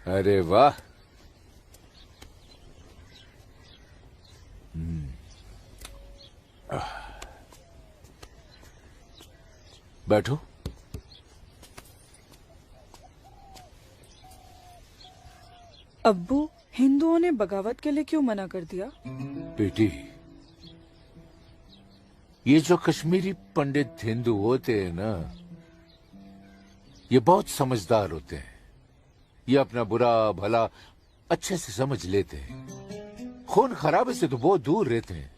S4: अरे वाह, बैठो।
S10: अब्बू, हिंदुओं ने बगावत के लिए क्यों मना कर दिया?
S4: बेटी, ये जो कश्मीरी पंडित हिंदू होते हैं ना, ये बहुत समझदार होते हैं। ये अपना बुरा भला अच्छे से समझ लेते हैं। खून खराबे से तो बहुत दूर रहते हैं।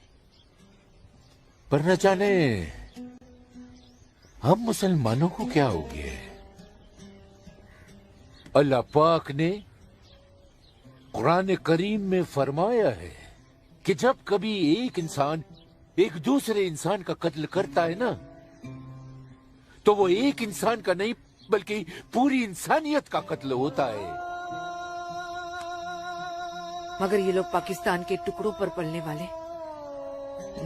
S4: पर न जाने हम मुसलमानों को क्या हो गया है। अल्लाह पाक ने कुरान करीम में फरमाया है कि जब कभी एक इंसान एक दूसरे इंसान का कत्ल करता है ना, तो वो एक इंसान का नहीं बल्कि पूरी इंसानियत का कत्ल होता है।
S1: मगर ये लोग पाकिस्तान के टुकड़ों पर पलने वाले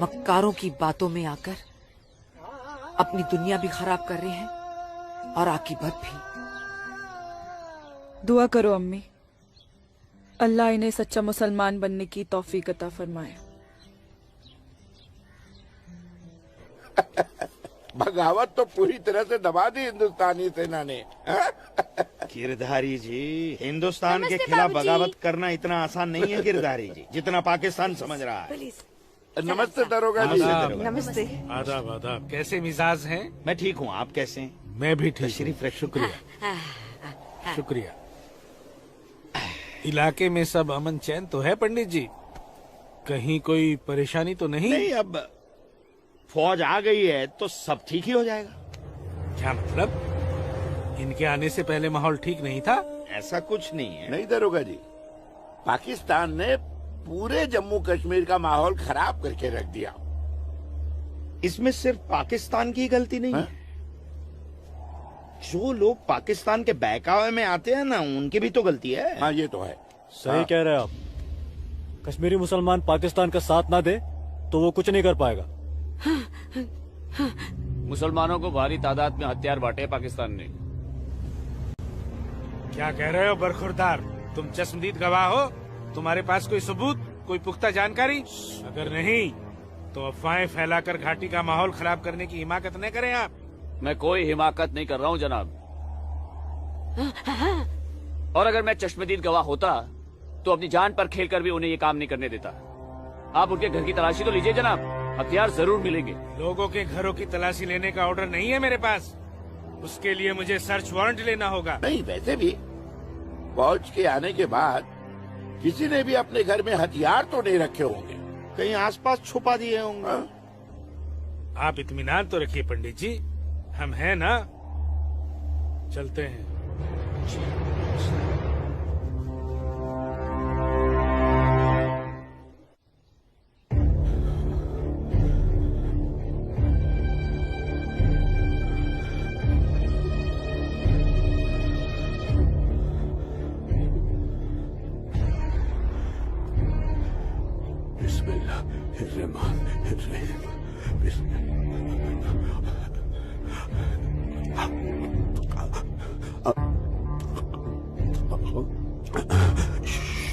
S1: मक्कारों की बातों में आकर अपनी दुनिया भी खराब कर रहे हैं और आकीबत भी।
S10: दुआ करो अम्मी, अल्लाह इन्हें सच्चा मुसलमान बनने की तौफीक अता फरमाए।
S12: बगावत तो पूरी तरह से दबा दी हिंदुस्तानी सेना ने।
S14: गिरधारी जी, हिंदुस्तान के खिलाफ
S13: बाबूजी।
S14: बगावत करना इतना आसान नहीं है गिरधारी जी, जितना पाकिस्तान समझ रहा है।
S12: नमस्ते दरोगा जी।
S1: नमस्ते।
S2: आदाब आदाब। कैसे मिजाज हैं?
S14: मैं ठीक हूँ, आप कैसे हैं?
S2: मैं भी ठीक
S14: तशरीफ
S2: हूँ। शुक्रिया शुक्रिया। इलाके में सब अमन चैन तो है पंडित जी? कहीं कोई परेशानी तो नहीं?
S14: नहीं, अब फौज आ गई है तो सब ठीक ही हो जाएगा।
S2: क्या मतलब? इनके आने से पहले माहौल ठीक नहीं था?
S14: ऐसा कुछ नहीं है।
S12: नहीं दरोगा जी, पाकिस्तान ने पूरे जम्मू कश्मीर का माहौल खराब करके रख दिया।
S14: इसमें सिर्फ पाकिस्तान की गलती नहीं है। जो लोग पाकिस्तान के बहकावे में आते हैं ना, उनकी भी तो गलती है।
S12: हाँ, ये तो है।
S21: सही कह रहे हैं आप। कश्मीरी मुसलमान पाकिस्तान का साथ ना दे तो वो कुछ नहीं कर पाएगा।
S9: मुसलमानों को भारी तादाद में हथियार बांटे पाकिस्तान ने।
S2: क्या कह रहे हो बरखुरदार? तुम चश्मदीद गवाह हो? तुम्हारे पास कोई सबूत, कोई पुख्ता जानकारी? अगर नहीं तो अफवाहें फैलाकर घाटी का माहौल खराब करने की हिमाकत न करें आप।
S9: मैं कोई हिमाकत नहीं कर रहा हूँ जनाब। और अगर मैं चश्मदीद गवाह होता तो अपनी जान पर खेलकर भी उन्हें ये काम नहीं करने देता। आप उनके घर की तलाशी तो लीजिए जनाब, हथियार जरूर मिलेंगे।
S2: लोगों के घरों की तलाशी लेने का ऑर्डर नहीं है मेरे पास। उसके लिए मुझे सर्च वारंट लेना होगा।
S12: नहीं, वैसे भी फौज के आने के बाद किसी ने भी अपने घर में हथियार तो नहीं रखे होंगे,
S14: कहीं आसपास छुपा दिए होंगे।
S2: आप इत्मीनान तो रखिए पंडित जी, हम हैं ना। चलते हैं।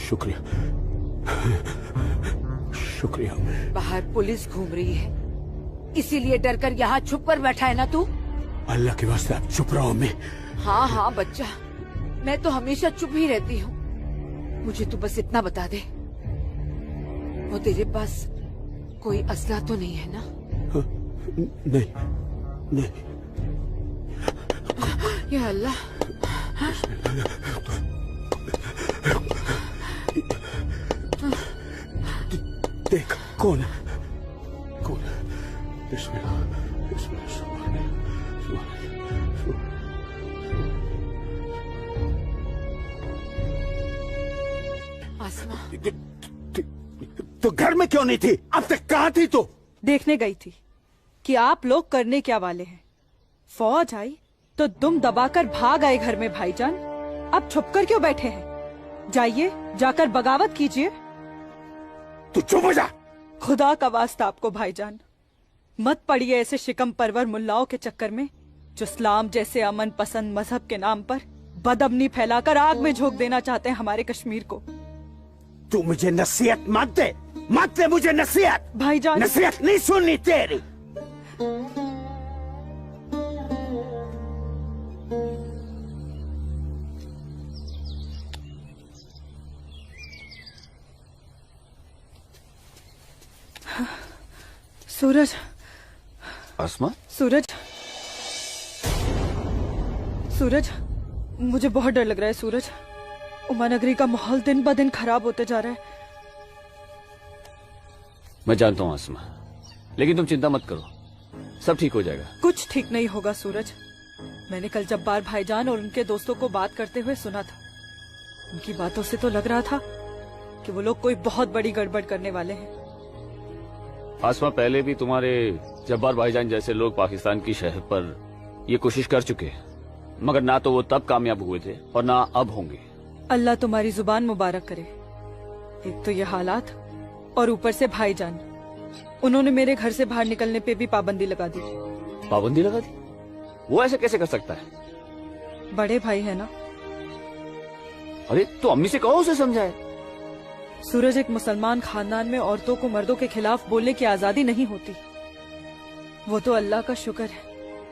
S3: शुक्रिया शुक्रिया।
S1: बाहर पुलिस घूम रही है, इसीलिए डर कर यहाँ छुप कर बैठा है ना तू?
S3: अल्लाह के वास्ते आप चुप रहो। मैं
S1: हाँ हाँ बच्चा, मैं तो हमेशा चुप ही रहती हूँ। मुझे तू बस इतना बता दे, वो तेरे पास कोई असला तो नहीं है ना?
S3: नहीं नहीं।
S1: या अल्लाह।
S3: देख कौन है, कौन है? बिस्मिल्लाह बिस्मिल्लाह।
S1: आसमा,
S3: तो घर में क्यों नहीं थी? अब तक कहाँ थी तू?
S10: देखने गई थी कि आप लोग करने क्या वाले हैं। फौज आई तो दुम दबाकर भाग आए घर में भाईजान। अब छुपकर क्यों बैठे हैं? जाइए, जाकर बगावत कीजिए।
S3: तू चुप हो जा।
S10: खुदा का वास्ता आपको भाईजान, मत पड़िए ऐसे शिकम परवर मुल्लाओं के चक्कर में जो इस्लाम जैसे अमन पसंद मजहब के नाम पर बदअमनी फैलाकर आग में झोंक देना चाहते हैं हमारे कश्मीर को।
S3: तू मुझे नसीहत मत दे, मत दे मुझे नसीहत।
S10: भाईजान,
S3: नसीहत नहीं सुननी तेरी।
S10: सूरज।
S9: आसमा?
S10: सूरज, सूरज, मुझे बहुत डर लग रहा है सूरज। उमानगरी का माहौल दिन ब दिन खराब होते जा रहा है।
S9: मैं जानता हूँ आसमा, लेकिन तुम चिंता मत करो, सब ठीक हो जाएगा।
S10: कुछ ठीक नहीं होगा सूरज। मैंने कल जब्बार भाईजान और उनके दोस्तों को बात करते हुए सुना था। उनकी बातों से तो लग रहा था कि वो लोग कोई बहुत बड़ी गड़बड़ करने वाले हैं।
S9: आसमा, पहले भी तुम्हारे जब्बार भाईजान जैसे लोग पाकिस्तान की शहर पर ये कोशिश कर चुके हैं, मगर ना तो वो तब कामयाब हुए थे और ना अब होंगे।
S10: अल्लाह तुम्हारी जुबान मुबारक करे। एक तो ये हालात और ऊपर से भाईजान, उन्होंने मेरे घर से बाहर निकलने पे भी पाबंदी लगा दी।
S9: पाबंदी लगा दी? वो ऐसे कैसे कर सकता है?
S10: बड़े भाई है ना।
S9: अरे तो अम्मी से कहो, उसे समझाए।
S10: सूरज, एक मुसलमान खानदान में औरतों को मर्दों के खिलाफ बोलने की आजादी नहीं होती। वो तो अल्लाह का शुक्र है,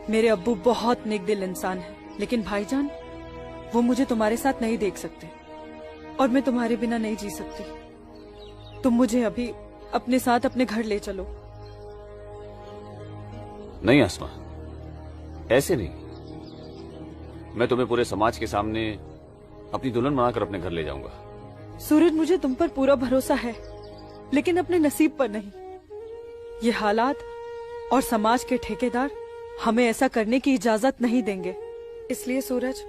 S10: मेरे अब्बू बहुत नेक दिल इंसान है, लेकिन भाईजान वो मुझे तुम्हारे साथ नहीं देख सकते और मैं तुम्हारे बिना नहीं जी सकती। तुम मुझे अभी अपने साथ अपने घर ले चलो।
S9: नहीं आसमा, ऐसे नहीं। मैं तुम्हें पूरे समाज के सामने अपनी दुल्हन बनाकर अपने घर ले जाऊंगा।
S10: सूरज, मुझे तुम पर पूरा भरोसा है, लेकिन अपने नसीब पर नहीं। ये हालात और समाज के ठेकेदार हमें ऐसा करने की इजाजत नहीं देंगे। इसलिए सूरज,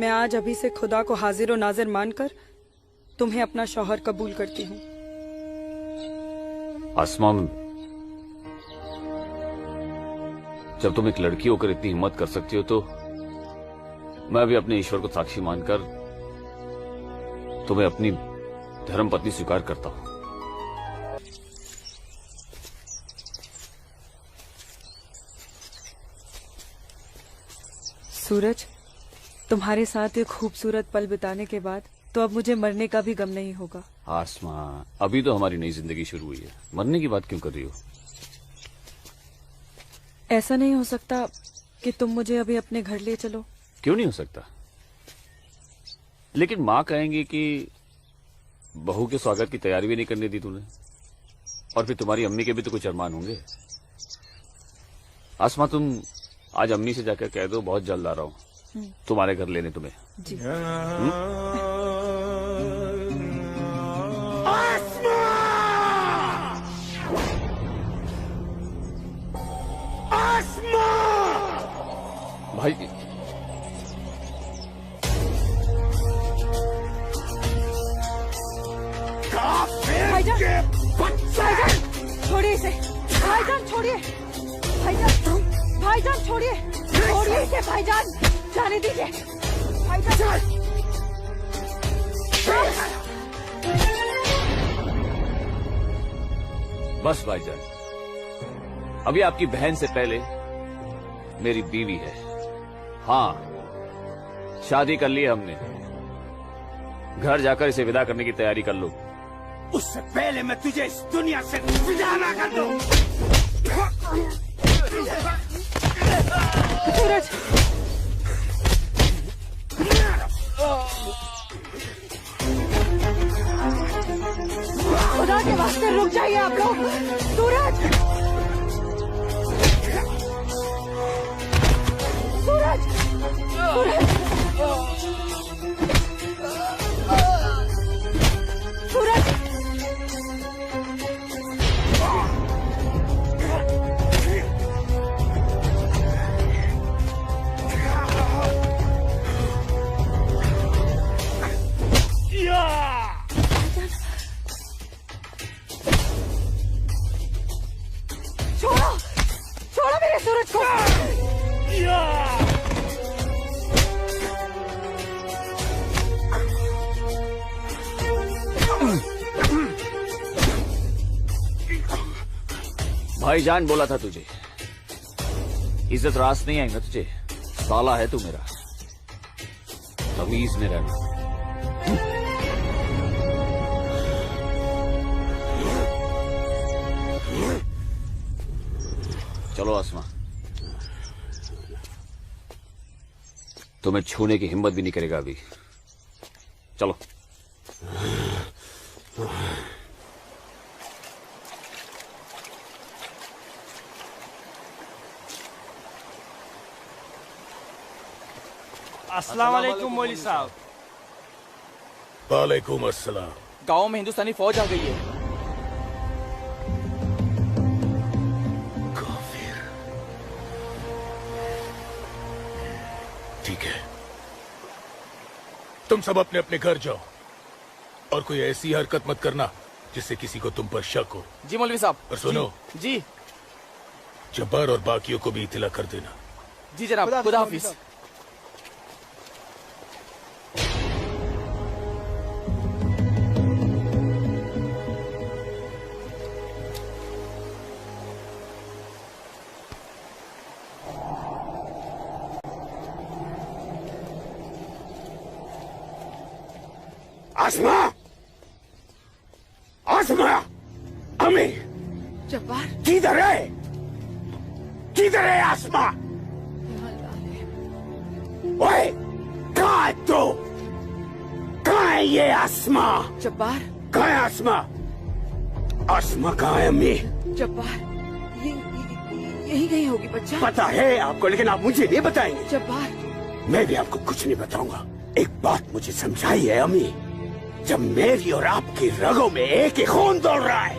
S10: मैं आज अभी से खुदा को हाजिर और नाजिर मानकर तुम्हें अपना शौहर कबूल करती हूँ।
S9: आसमा, जब तुम एक लड़की होकर इतनी हिम्मत कर सकती हो, तो मैं भी अपने ईश्वर को साक्षी मानकर तुम्हें अपनी धर्म पत्नी स्वीकार करता हूं।
S10: सूरज, तुम्हारे साथ एक खूबसूरत पल बिताने के बाद तो अब मुझे मरने का भी गम नहीं होगा।
S9: आसमा, अभी तो हमारी नई जिंदगी शुरू हुई है, मरने की बात क्यों कर रही हो?
S10: ऐसा नहीं हो सकता कि तुम मुझे अभी अपने घर ले चलो?
S9: क्यों नहीं हो सकता? लेकिन माँ कहेंगी कि बहू के स्वागत की तैयारी भी नहीं करने दी तूने, और फिर तुम्हारी अम्मी के भी तो कुछ अरमान होंगे। आसमा, तुम आज अम्मी से जाकर कह दो बहुत जल्द आ रहा हूँ तुम्हारे घर लेने तुम्हें।
S10: जी।
S9: भाई,
S1: भाईजान, भाईजान, छोड़िए इसे। भाईजान छोड़िए, भाईजान, भाईजान छोड़िए, छोड़िए इसे भाईजान, जाने दीजिए भाईजान।
S9: बस भाईजान, अभी आपकी बहन से पहले मेरी बीवी है। हाँ, शादी कर ली हमने। घर जाकर इसे विदा करने की तैयारी कर लो।
S18: उससे पहले मैं तुझे इस दुनिया से विदा ना कर दूं।
S10: सूरज,
S1: खुदा के वास्ते रुक जाइए आप लोग। सूरज, सूरज, सूरज, सूरज। छोड़ो, छोड़ो मेरे सूरज को।
S9: भाईजान बोला था तुझे, इज्जत रास नहीं आई ना तुझे। साला है तू मेरा, तमीज में रहना। चलो आसमा, तुम्हें छूने की हिम्मत भी नहीं करेगा अभी। चलो।
S17: अस्सलाम वालेकुम मौलवी साहब।
S19: वालेकुम अस्सलाम।
S6: गांव में हिंदुस्तानी फौज आ गई है।
S19: ठीक है, तुम सब अपने अपने घर जाओ और कोई ऐसी हरकत मत करना जिससे किसी को तुम पर शक हो।
S6: जी मौलवी साहब।
S19: और सुनो
S6: जी
S19: जब्बार और बाकियों को भी इत्तला कर देना।
S6: जी जनाब, खुदा हाफिज।
S3: आसमा, आसमा, अमी,
S7: जब्बार,
S3: किधर है? किधर है आसमा? ओए, कहाँ है तू? कहाँ है ये आसमा?
S7: जब्बार,
S3: कहाँ है आसमा? आसमा कहाँ है अम्मी?
S7: जब्बार, यही कहीं होगी बच्चा।
S3: पता है आपको, लेकिन आप मुझे नहीं बताएंगे।
S7: जब्बार,
S3: मैं भी आपको कुछ नहीं बताऊंगा। एक बात मुझे समझाई है अम्मी, जब मेरी और आपकी रगों में एक ही खून दौड़ रहा है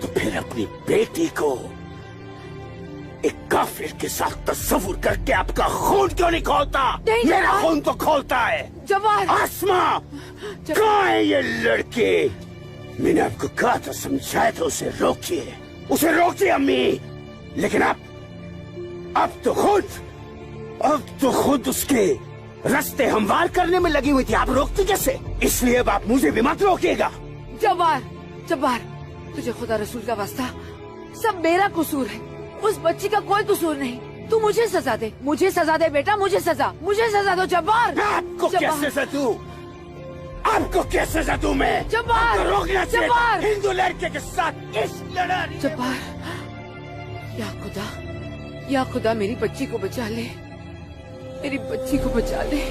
S3: तो फिर अपनी बेटी को एक काफिर के साथ तस्वुर करके आपका खून क्यों नहीं खोलता? मेरा खून तो खोलता है।
S7: जवान,
S3: आसमा, कहाँ है ये लड़की? मैंने आपको कहा था, समझाया था, उसे रोकिए, उसे रोकिए अम्मी। लेकिन अब तो खुद उसके रास्ते हमवार करने में लगी हुई थी। आप रोकती कैसे? इसलिए अब आप मुझे भी मत रोकिएगा।
S7: जब्बार, जब्बार, तुझे खुदा रसूल का वास्ता, सब मेरा कसूर है, उस बच्ची का कोई कसूर नहीं। तू मुझे सजा दे, मुझे सजा दे बेटा, मुझे सजा दो जब्बार।
S3: आपको क्या सजा दूं? आपको क्या सजा दूं मैं?
S7: जब्बार,
S3: आपको रोकना चाहिए
S7: जब्बार,
S3: हिंदू लड़के के साथ इस लड़ाई।
S7: जब्बार, या खुदा मेरी बच्ची को बचा ले, मेरी बच्ची को बचा ले।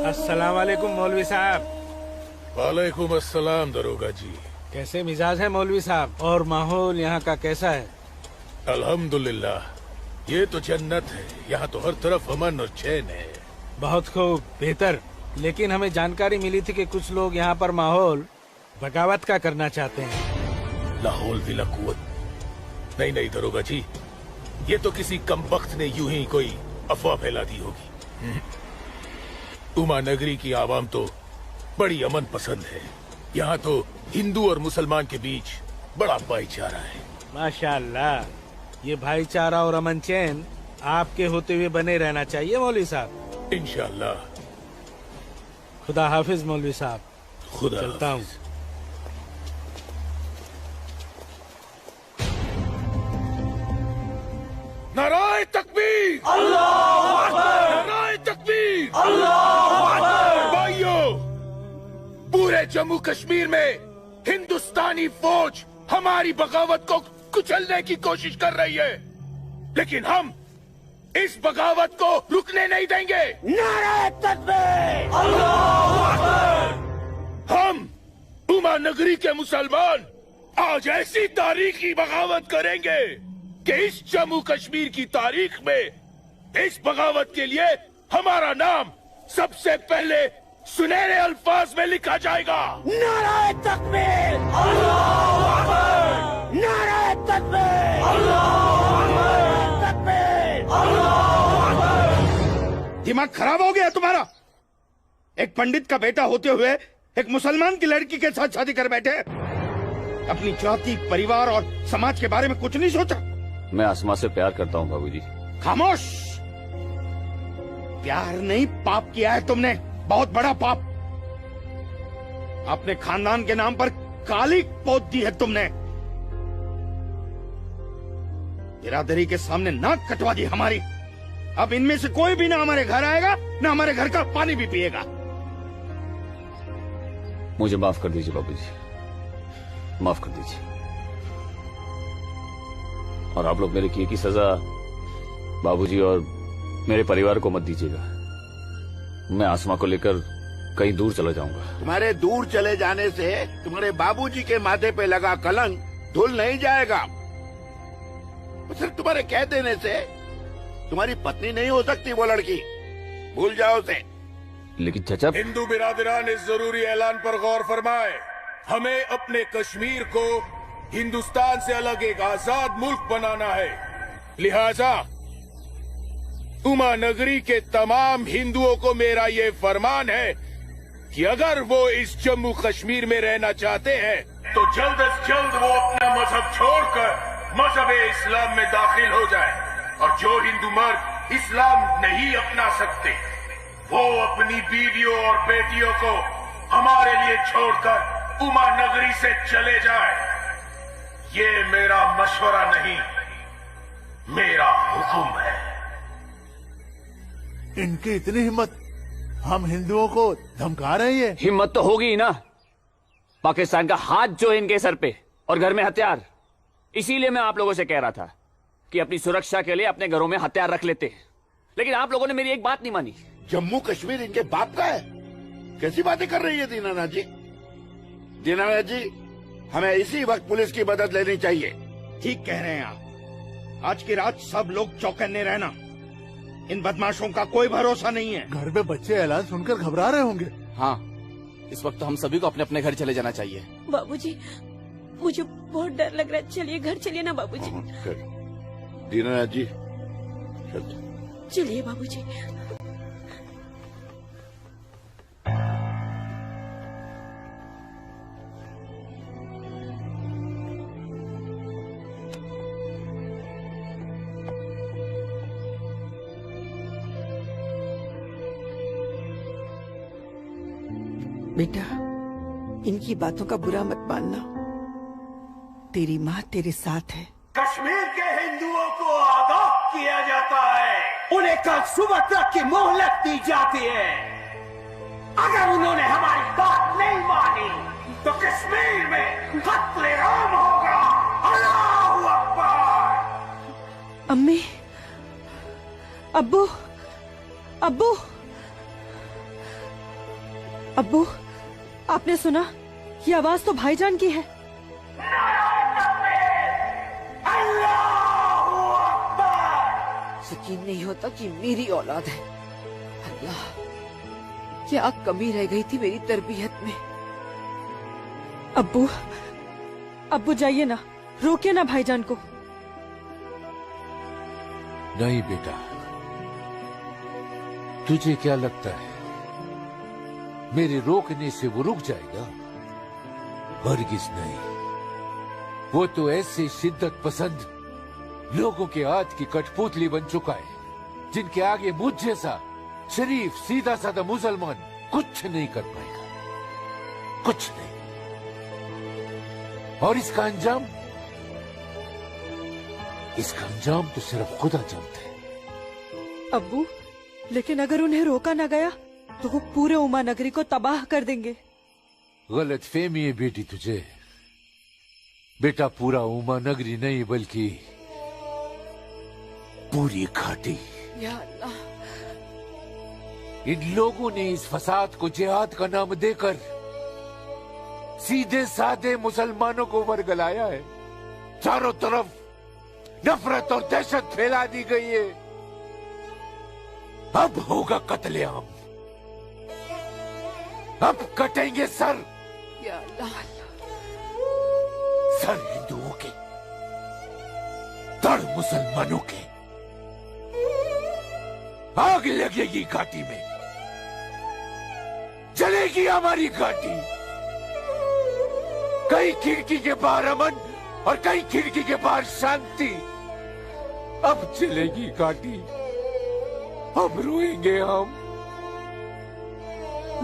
S2: अस्सलाम वालेकुम मौलवी साहब।
S19: वालेकुम अस्सलाम दरोगा जी।
S2: कैसे मिजाज है मौलवी साहब? और माहौल यहाँ का कैसा है?
S19: अल्हम्दुलिल्लाह, ये तो जन्नत है। यहाँ तो हर तरफ अमन और चैन है।
S2: बहुत खूब, बेहतर। लेकिन हमें जानकारी मिली थी कि कुछ लोग यहाँ पर माहौल बगावत का करना चाहते हैं।
S19: लाहौल विला कुव्वत। नहीं नहीं दरोगा जी, ये तो किसी कमबख्त ने यूं ही कोई अफवाह फैला दी होगी। उमा नगरी की आवाम तो बड़ी अमन पसंद है। यहाँ तो हिंदू और मुसलमान के बीच बड़ा भाईचारा है।
S2: माशाअल्लाह, ये भाईचारा और अमन चैन आपके होते हुए बने रहना चाहिए मौलवी साहब।
S19: इंशाअल्लाह।
S2: खुदा हाफिज मौलवी साहब।
S19: खुदा
S2: चलता हूँ।
S19: नाराए तकबीर,
S5: अल्लाहू अकबर,
S19: नाराए तकबीर,
S5: अल्लाहू अकबर।
S19: भाइयों, पूरे जम्मू कश्मीर में हिंदुस्तानी फौज हमारी बगावत को कुचलने की कोशिश कर रही है, लेकिन हम इस बगावत को रुकने नहीं देंगे।
S3: नाराए तकबीर,
S5: अल्लाहू अकबर।
S19: हम उमा नगरी के मुसलमान आज ऐसी तारीखी बगावत करेंगे कि इस जम्मू कश्मीर की तारीख में इस बगावत के लिए हमारा नाम सबसे पहले सुनहरे अल्फाज में लिखा जाएगा।
S3: नाराए तकबीर,
S5: अल्लाहू अकबर,
S3: नाराए तकबीर,
S5: अल्लाहू अकबर,
S3: तकबीर,
S5: अल्लाहू अकबर।
S14: दिमाग खराब हो गया तुम्हारा? एक पंडित का बेटा होते हुए एक मुसलमान की लड़की के साथ शादी कर बैठे। अपनी जाति, परिवार और समाज के बारे में कुछ नहीं सोचा?
S9: मैं आसमा से प्यार करता हूँ बाबूजी।
S14: खामोश। प्यार नहीं, पाप किया है तुमने, बहुत बड़ा पाप। अपने खानदान के नाम पर काली पोत दी है तुमने। बिरादरी के सामने नाक कटवा दी हमारी। अब इनमें से कोई भी ना हमारे घर आएगा, ना हमारे घर का पानी भी पिएगा।
S9: मुझे माफ कर दीजिए बाबूजी, माफ कर दीजिए। और आप लोग मेरे किए की सजा बाबूजी और मेरे परिवार को मत दीजिएगा। मैं आसमा को लेकर कहीं दूर चला जाऊंगा।
S12: तुम्हारे दूर चले जाने से तुम्हारे बाबूजी के माथे पे लगा कलंक धुल नहीं जाएगा। सिर्फ तुम्हारे कह देने से तुम्हारी पत्नी नहीं हो सकती वो लड़की, भूल जाओ उसे।
S9: लेकिन चाचा,
S15: हिंदू बिरादरान इस जरूरी ऐलान पर गौर फरमाए। हमें अपने कश्मीर को हिंदुस्तान से अलग एक आजाद मुल्क बनाना है। लिहाजा उमा नगरी के तमाम हिंदुओं को मेरा ये फरमान है कि अगर वो इस जम्मू कश्मीर में रहना चाहते हैं तो जल्द से जल्द वो अपना मजहब छोड़कर मजहब इस्लाम में दाखिल हो जाए। और जो हिंदू मर्द इस्लाम नहीं अपना सकते वो अपनी बीवियों और बेटियों को हमारे लिए छोड़कर उमा नगरी से चले जाए। ये मेरा मशवरा नहीं, मेरा हुक्म है।
S8: इनकी इतनी हिम्मत, हम हिंदुओं को धमका रहे हैं।
S9: हिम्मत तो होगी ही ना। पाकिस्तान का हाथ जो है इनके सर पे और घर में हथियार। इसीलिए मैं आप लोगों से कह रहा था कि अपनी सुरक्षा के लिए अपने घरों में हथियार रख लेते, लेकिन आप लोगों ने मेरी एक बात नहीं मानी।
S12: जम्मू कश्मीर इनके बाप का है? कैसी बातें कर रही है दीनानाथ जी? दीनानाथ जी, हमें इसी वक्त पुलिस की मदद लेनी चाहिए।
S14: ठीक कह रहे हैं आप। आज की रात सब लोग चौकन्ने रहना। इन बदमाशों का कोई भरोसा नहीं है।
S8: घर में बच्चे ऐलान सुनकर घबरा रहे होंगे।
S6: हाँ, इस वक्त हम सभी को अपने अपने घर चले जाना चाहिए।
S20: बाबूजी, मुझे बहुत डर लग रहा है। चलिए घर चलिए ना बाबूजी।
S12: दीनानाथ जी,
S20: चलिए बाबूजी।
S7: बेटा, इनकी बातों का बुरा मत मानना। तेरी माँ तेरे साथ है।
S18: कश्मीर के हिंदुओं को आगाह किया जाता है। उन्हें कल सुबह तक की मोहलत दी जाती है। अगर उन्होंने हमारी बात नहीं मानी तो कश्मीर में कत्ले-आम होगा। अल्लाहू अकबर।
S10: अम्मी, अब्बू, अब्बू, अब्बू, आपने सुना? ये आवाज तो भाईजान की है।
S1: यकीन नहीं होता कि मेरी औलाद है। अल्लाह, क्या कमी रह गई थी मेरी तरबियत में।
S10: अब्बू, अब्बू जाइए ना, रोकिए ना भाईजान को।
S19: नहीं बेटा, तुझे क्या लगता है मेरे रोकने से वो रुक जाएगा? हरगिज नहीं। वो तो ऐसे शिद्दत पसंद लोगों के हाथ की कठपुतली बन चुका है जिनके आगे मुझ जैसा शरीफ सीधा साधा मुसलमान कुछ नहीं कर पाएगा, कुछ नहीं। और इसका अंजाम तो सिर्फ खुदा जानता है।
S10: अब्बू, लेकिन अगर उन्हें रोका ना गया तो वो पूरे उमा नगरी को तबाह कर देंगे।
S19: गलत फहमी है बेटी तुझे। बेटा, पूरा उमा नगरी नहीं बल्कि पूरी घाटी।
S1: या अल्लाह,
S19: इन लोगों ने इस फसाद को जिहाद का नाम देकर सीधे साधे मुसलमानों को वर्गलाया है। चारों तरफ नफरत और दहशत फैला दी गई है। अब होगा कत्लेआम, अब कटेंगे सर।
S1: या अल्लाह,
S19: सर हिंदुओं के, धड़ मुसलमानों के। आग लगेगी घाटी में, जलेगी हमारी घाटी। कई खिड़की के बाहर अमन और कई खिड़की के बाहर शांति। अब चलेगी घाटी, अब रोएंगे हम,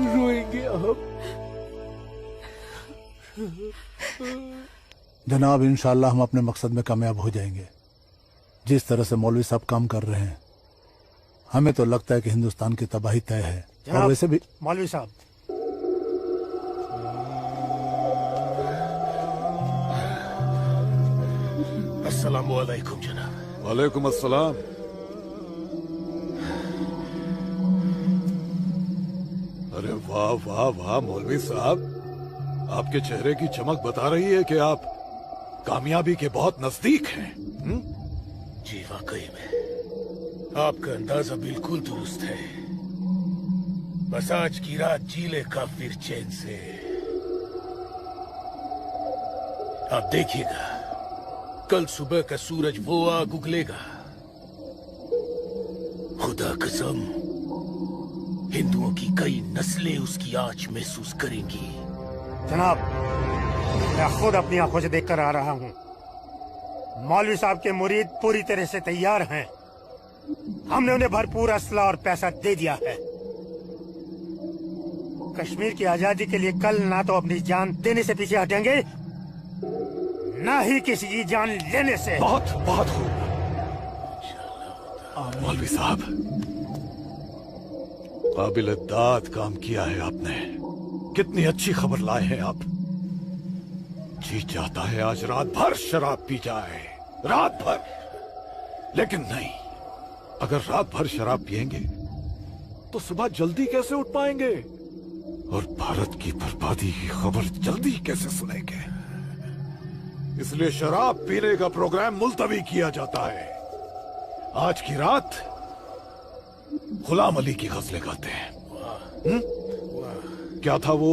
S19: रोएंगे हम।
S8: जनाब, इंशाल्लाह हम अपने मकसद में कामयाब हो जाएंगे। जिस तरह से मौलवी साहब काम कर रहे हैं, हमें तो लगता है कि हिंदुस्तान की तबाही तय है। और वैसे भी
S16: मौलवी साहब,
S15: अस्सलाम वालेकुम जनाब।
S5: वालेकुम अस्सलाम। अरे वाह वाह वाह मौलवी साहब, आपके चेहरे की चमक बता रही है कि आप कामयाबी के बहुत नजदीक हैं।
S15: जी वाकई में
S19: आपका अंदाजा बिल्कुल दुरुस्त है। बस आज की रात जी ले काफिर चैन से। आप देखिएगा, कल सुबह का सूरज वो आग उगलेगा। खुदा कसम, हिंदुओं की कई नस्लें उसकी आंच महसूस करेंगी।
S16: जनाब, मैं खुद अपनी आंखों से देखकर आ रहा हूँ। मौलवी साहब के मुरीद पूरी तरह से तैयार हैं। हमने उन्हें भरपूर असला और पैसा दे दिया है। कश्मीर की आजादी के लिए कल ना तो अपनी जान देने से पीछे हटेंगे, ना ही किसी की जान लेने से।
S5: बहुत बहुत खूब मौलवी साहब, काबिल दाद काम किया है आपने। कितनी अच्छी खबर लाए हैं आप। जी चाहता है आज रात भर शराब पी जाए, रात भर। लेकिन नहीं, अगर रात भर शराब पिएंगे तो सुबह जल्दी कैसे उठ पाएंगे और भारत की बर्बादी की खबर जल्दी कैसे सुनेंगे। इसलिए शराब पीने का प्रोग्राम मुलतवी किया जाता है। आज की रात गुलाम अली की गजलें गाते हैं। क्या था वो?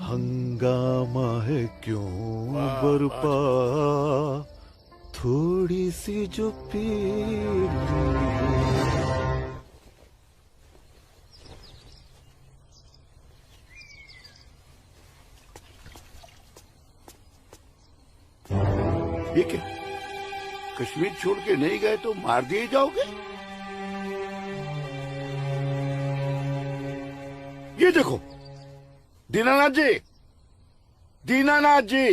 S5: हंगामा है क्यों बरपा, थोड़ी सी जो पी
S12: ये क्या? कश्मीर छोड़ के नहीं गए तो मार दिए जाओगे? ये देखो, दीनानाथ जी, दीनानाथ जी।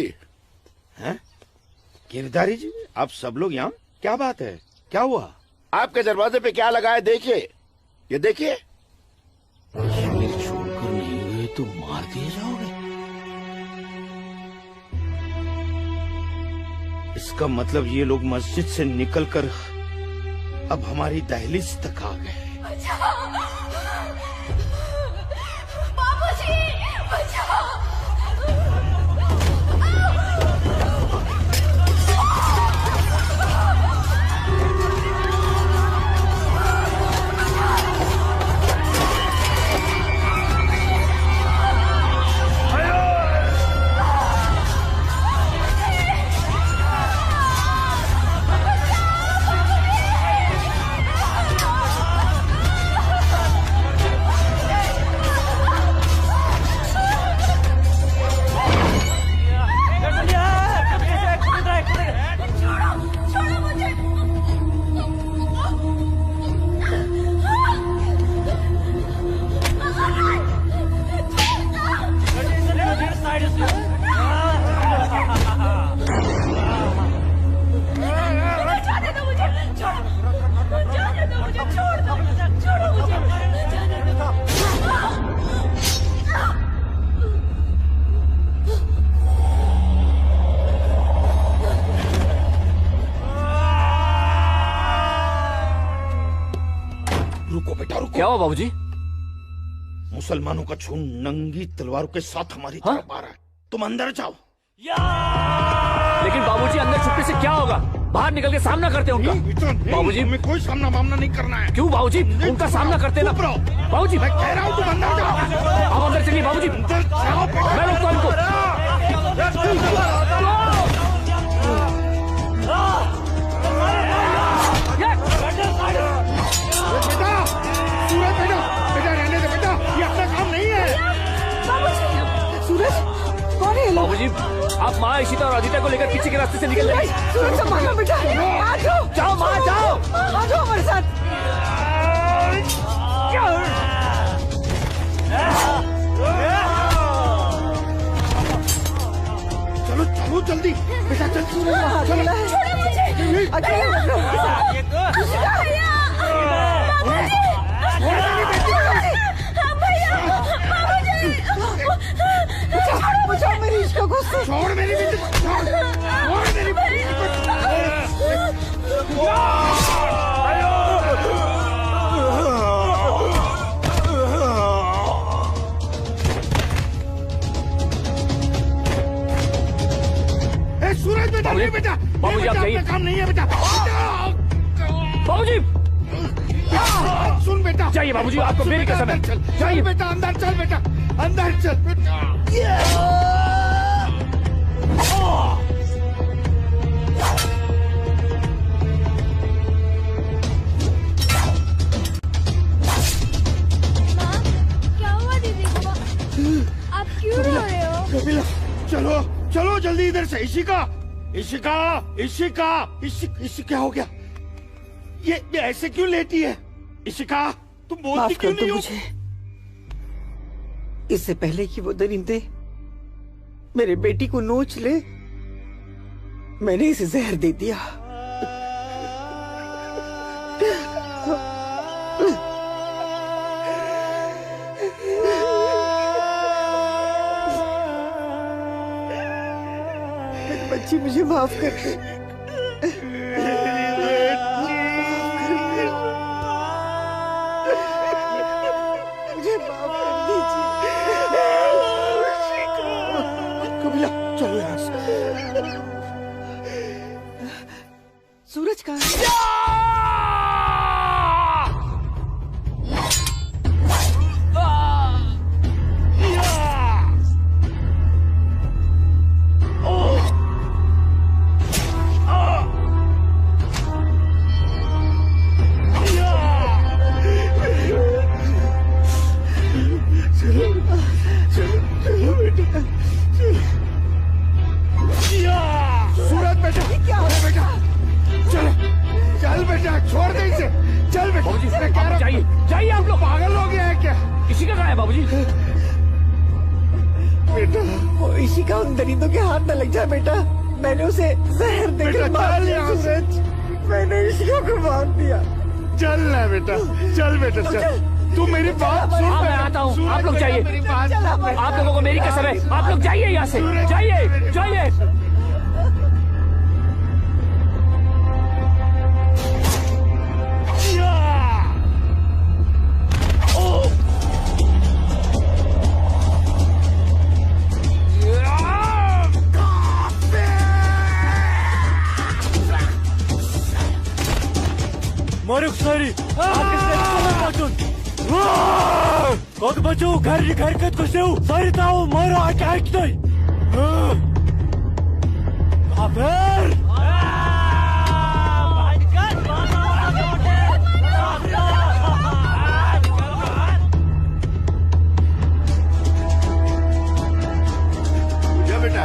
S14: हैं? गिरधारी जी, आप सब लोग यहाँ? क्या बात है, क्या हुआ?
S12: आपके दरवाजे पे क्या लगा है देखिए, ये देखिए।
S14: कश्मीर छोड़कर नहीं गए तो मार दिए जाओगे? इसका मतलब ये लोग मस्जिद से निकलकर अब हमारी दहलीज तक आ गए।
S1: बाबूजी, बचाओ!
S9: क्या हुआ बाबूजी?
S14: मुसलमानों का झुंड नंगी तलवारों के साथ हमारी तरफ आ रहा है। तुम अंदर जाओ।
S9: लेकिन बाबूजी, अंदर छुपने से क्या होगा? बाहर निकल के सामना करते हैं उनका। बाबूजी,
S14: हमें कोई सामना मामला नहीं करना है।
S9: क्यों बाबूजी? उनका सामना करते ना। बाबूजी,
S14: मैं कह रहा हूँ तुम अंदर जाओ।
S9: आप अंदर चलिए बाबूजी।
S14: अंदर जाओ,
S9: मैं रोकता हूं उनको।
S14: बेटा रहने दे बेटा, ये अपना काम नहीं है।
S7: सूरज, कौन है?
S9: बाबूजी, आप माँ इशिता और आदित्य को लेकर पीछे के रास्ते से निकल जाइए।
S7: सूरज संभालो बेटा, आ जाओ।
S9: जाओ माँ, जाओ।
S7: आ जाओ हमारे साथ।
S14: चलो चलो जल्दी बेटा, चल सूरज, चलो।
S1: छोड़ो मुझे।
S7: बचाओ मेरी इश्क को।
S14: छोड़ मेरी बेटी को, छोड़ मेरी बेटी को। सूरज बेटा, नहीं बेटा,
S9: बाबूजी आप जाइए।
S14: काम नहीं है बेटा।
S5: बाबूजी
S14: सुन बेटा,
S5: जाइए बाबूजी, आपको मेरी कसम है।
S14: चल बेटा, अंदर चल बेटा, अंदर चल बेटा।
S13: क्या हुआ दीदी को? आप क्यों रो रहे हो?
S14: कपिला, चलो चलो जल्दी इधर से। इशिका, इशिका, इशिका, इशिका क्या हो गया? ये ऐसे क्यों लेटी है? इशिका, तुम बोलती
S7: माफ
S14: क्यों
S7: कर दो
S14: नहीं हो?
S7: मुझे। इससे पहले कि वो दरिंदे मेरे बेटी को नोच ले, मैंने इसे जहर दे दिया। मेरी बच्ची, मुझे माफ कर दे। मुझे माफ कर दीजिए।
S14: कपिला, चलो यहाँ से।
S7: सूरज कहाँ है?
S14: सूरज बेटा, अरे बेटा, चलो चल बेटा, छोड़ दे इसे, चल बेटा।
S5: बाबूजी,
S14: मैं कह रहा हूं,
S5: जाइए, जाइए आप लोग।
S14: पागल हो गया है क्या?
S5: इशिका कहाँ है बाबूजी?
S7: बेटा, वो इशिका उन दरिंदों के हाथ न लग जाए बेटा। मैंने उसे जहर देकर मार दिया। सूरज, मैंने इशिका को मार दिया।
S14: चल ना बेटा, चल बेटा, चल। तू मेरी बात सुन।
S5: हाँ, मैं आता हूँ, आप लोग जाइए। आप लोगों को मेरी कसम है, आप लोग जाइए यहाँ से, जाइए जाइए।
S21: Moruk sari, kok baju gari ket kuseu, sari tahu moro akak doi. Haber.
S14: पूजा बेटा,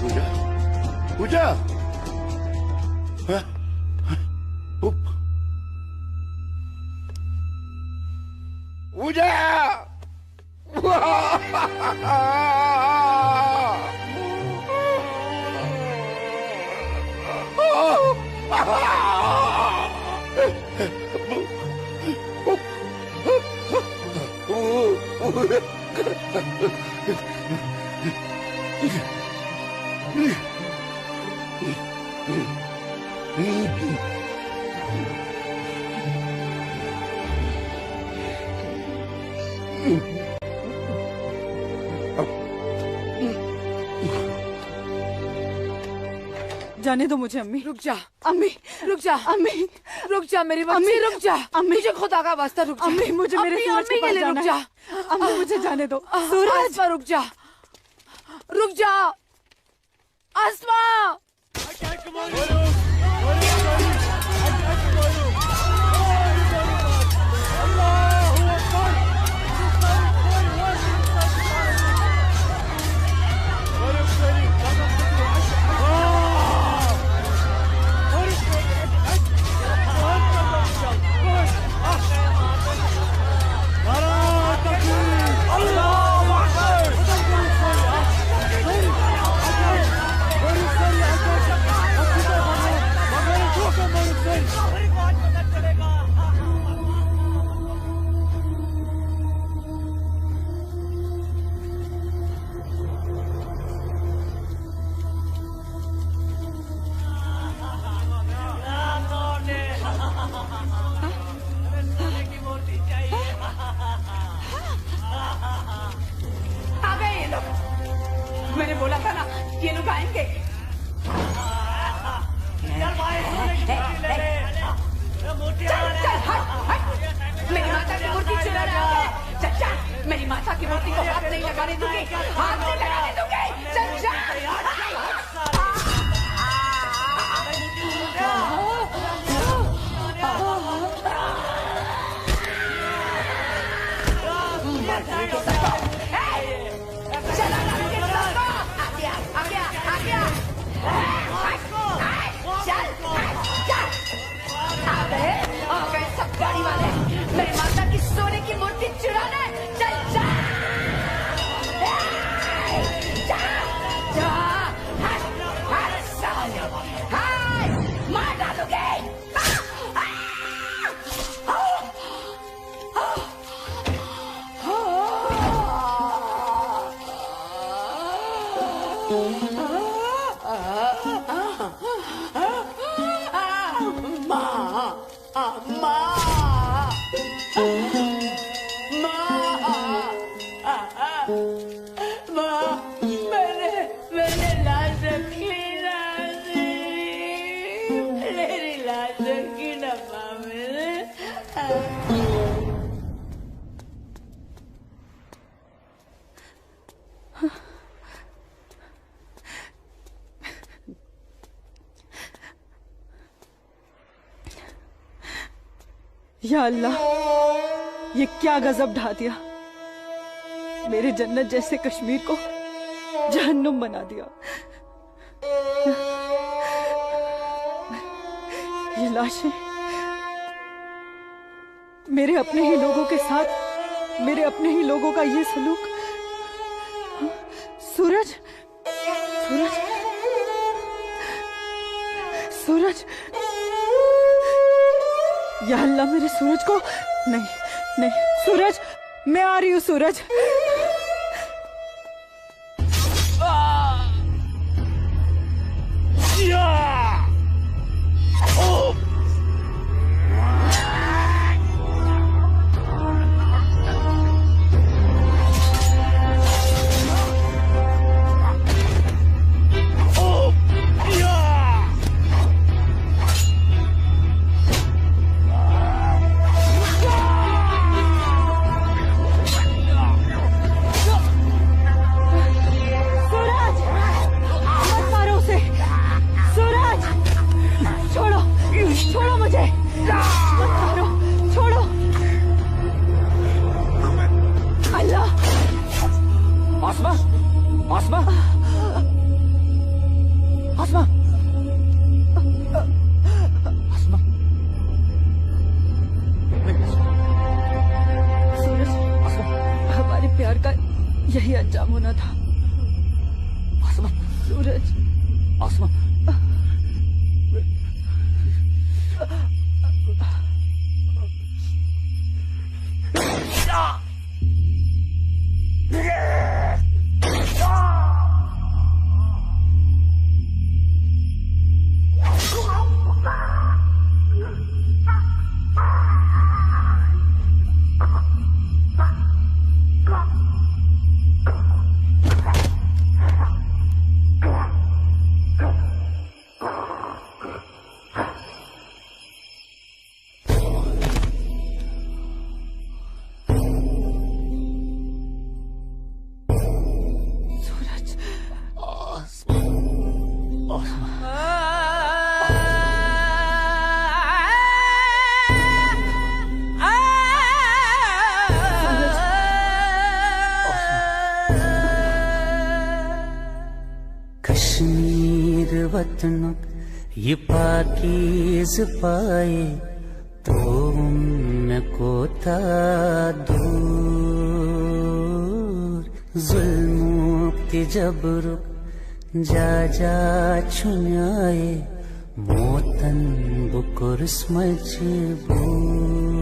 S14: पूजा, पूजा, हाँ? पूजा,
S10: जाने दो मुझे अम्मी।
S1: रुक जा अम्मी, रुक जा अम्मी, रुक जा मेरी बच्ची,
S10: अम्मी,
S1: रुक जा
S10: अम्मी।
S1: मुझे खुदा का वास्ता रुक जा
S10: अम्मी, मुझे मेरे सूरज के पास
S1: लिए रुक
S10: जाना
S1: जा
S10: है। अम्मी, मुझे जाने दो। सूरज,
S1: आसमा रुक जा, रुक जा आसमा।
S21: Allah
S1: माता की मूर्ति को हाथ नहीं लगाने दूंगी, हाथ नहीं लगाने दूंगी। चल जा। सब गाड़ी वाले मेरी माता की सोने की मूर्ति चुराने। चल जा जा जा। मार डालूंगी। मैंने लाश रखी ना, मेरी लाश रखी ना माँ मेरे।
S10: या अल्लाह, ये क्या गजब ढा दिया। मेरे जन्नत जैसे कश्मीर को जहन्नुम बना दिया। ये लाशें मेरे अपने ही लोगों के साथ, मेरे अपने ही लोगों का ये सलूक। सूरज, सूरज, सूरज, या अल्लाह, मेरे सूरज को नहीं, नहीं, सूरज, मैं आ रही हूँ सूरज। यही अंजाम होना था। सूरज,
S11: कश्मीर वतन ये पाकीज़ पाए तो उनको ता दूर जुल्म जबर जा जा छुनाए मोतन बुकुर्स मजबूर।